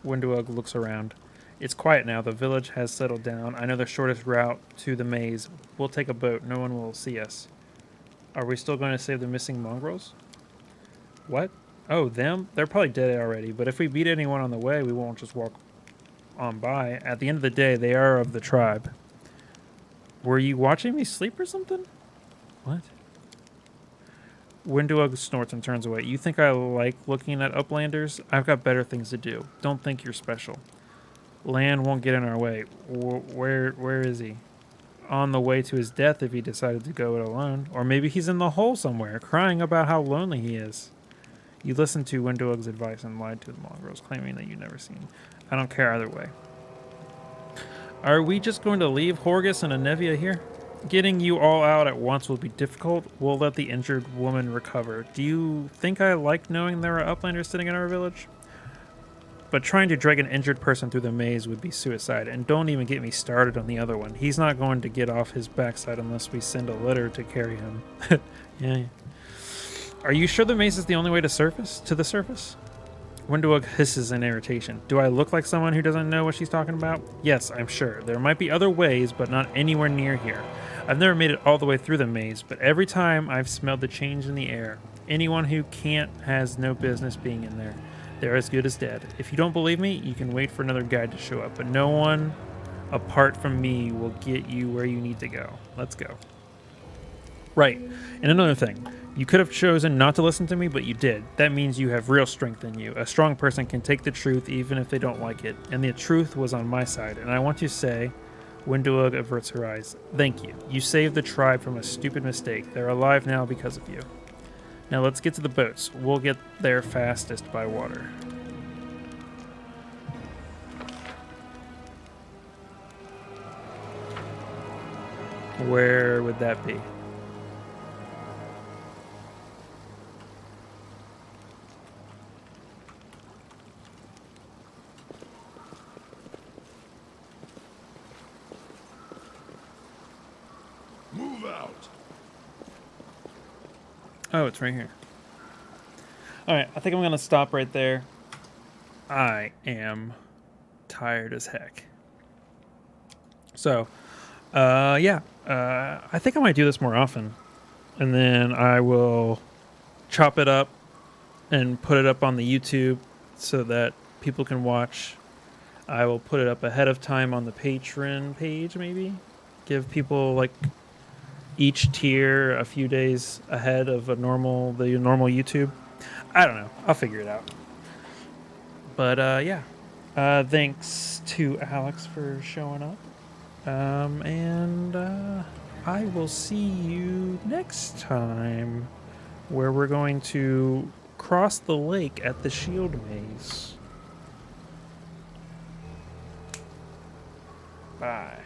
Windowug looks around. It's quiet now. The village has settled down. I know the shortest route to the maze. We'll take a boat. No one will see us. Are we still going to save the missing mongrels? What? Oh, them? They're probably dead already, but if we beat anyone on the way, we won't just walk on by. At the end of the day, they are of the tribe. Were you watching me sleep or something? What? Windowug snorts and turns away. You think I like looking at uplanders? I've got better things to do. Don't think you're special. Land won't get in our way. Where is he? On the way to his death if he decided to go it alone. Or maybe he's in the hole somewhere, crying about how lonely he is. You listened to Windowug's advice and lied to the mongrels, claiming that you'd never seen. I don't care either way. Are we just going to leave Horgus and Anevia here? Getting you all out at once will be difficult. We'll let the injured woman recover. Do you think I like knowing there are uplanders sitting in our village? But trying to drag an injured person through the maze would be suicide. And don't even get me started on the other one. He's not going to get off his backside unless we send a litter to carry him. Yeah. Are you sure the maze is the only way to the surface? Windowug hisses in irritation. Do I look like someone who doesn't know what she's talking about? Yes, I'm sure. There might be other ways, but not anywhere near here. I've never made it all the way through the maze, but every time I've smelled the change in the air. Anyone who can't has no business being in there. They're as good as dead. If you don't believe me, you can wait for another guide to show up, but no one apart from me will get you where you need to go. Let's go. Right, and another thing. You could have chosen not to listen to me, but you did. That means you have real strength in you. A strong person can take the truth even if they don't like it. And the truth was on my side. And I want to say, Windowug averts her eyes. Thank you. You saved the tribe from a stupid mistake. They're alive now because of you. Now let's get to the boats. We'll get there fastest by water. Where would that be? Move out. Oh, it's right here. Alright, I think I'm going to stop right there. I am tired as heck. So, yeah. I think I might do this more often. And then I will chop it up and put it up on the YouTube so that people can watch. I will put it up ahead of time on the Patreon page, maybe. Give people, like, each tier a few days ahead of the normal YouTube. I don't know. I'll figure it out. But yeah. Thanks to Alex for showing up. And I will see you next time, where we're going to cross the lake at the Shield Maze. Bye.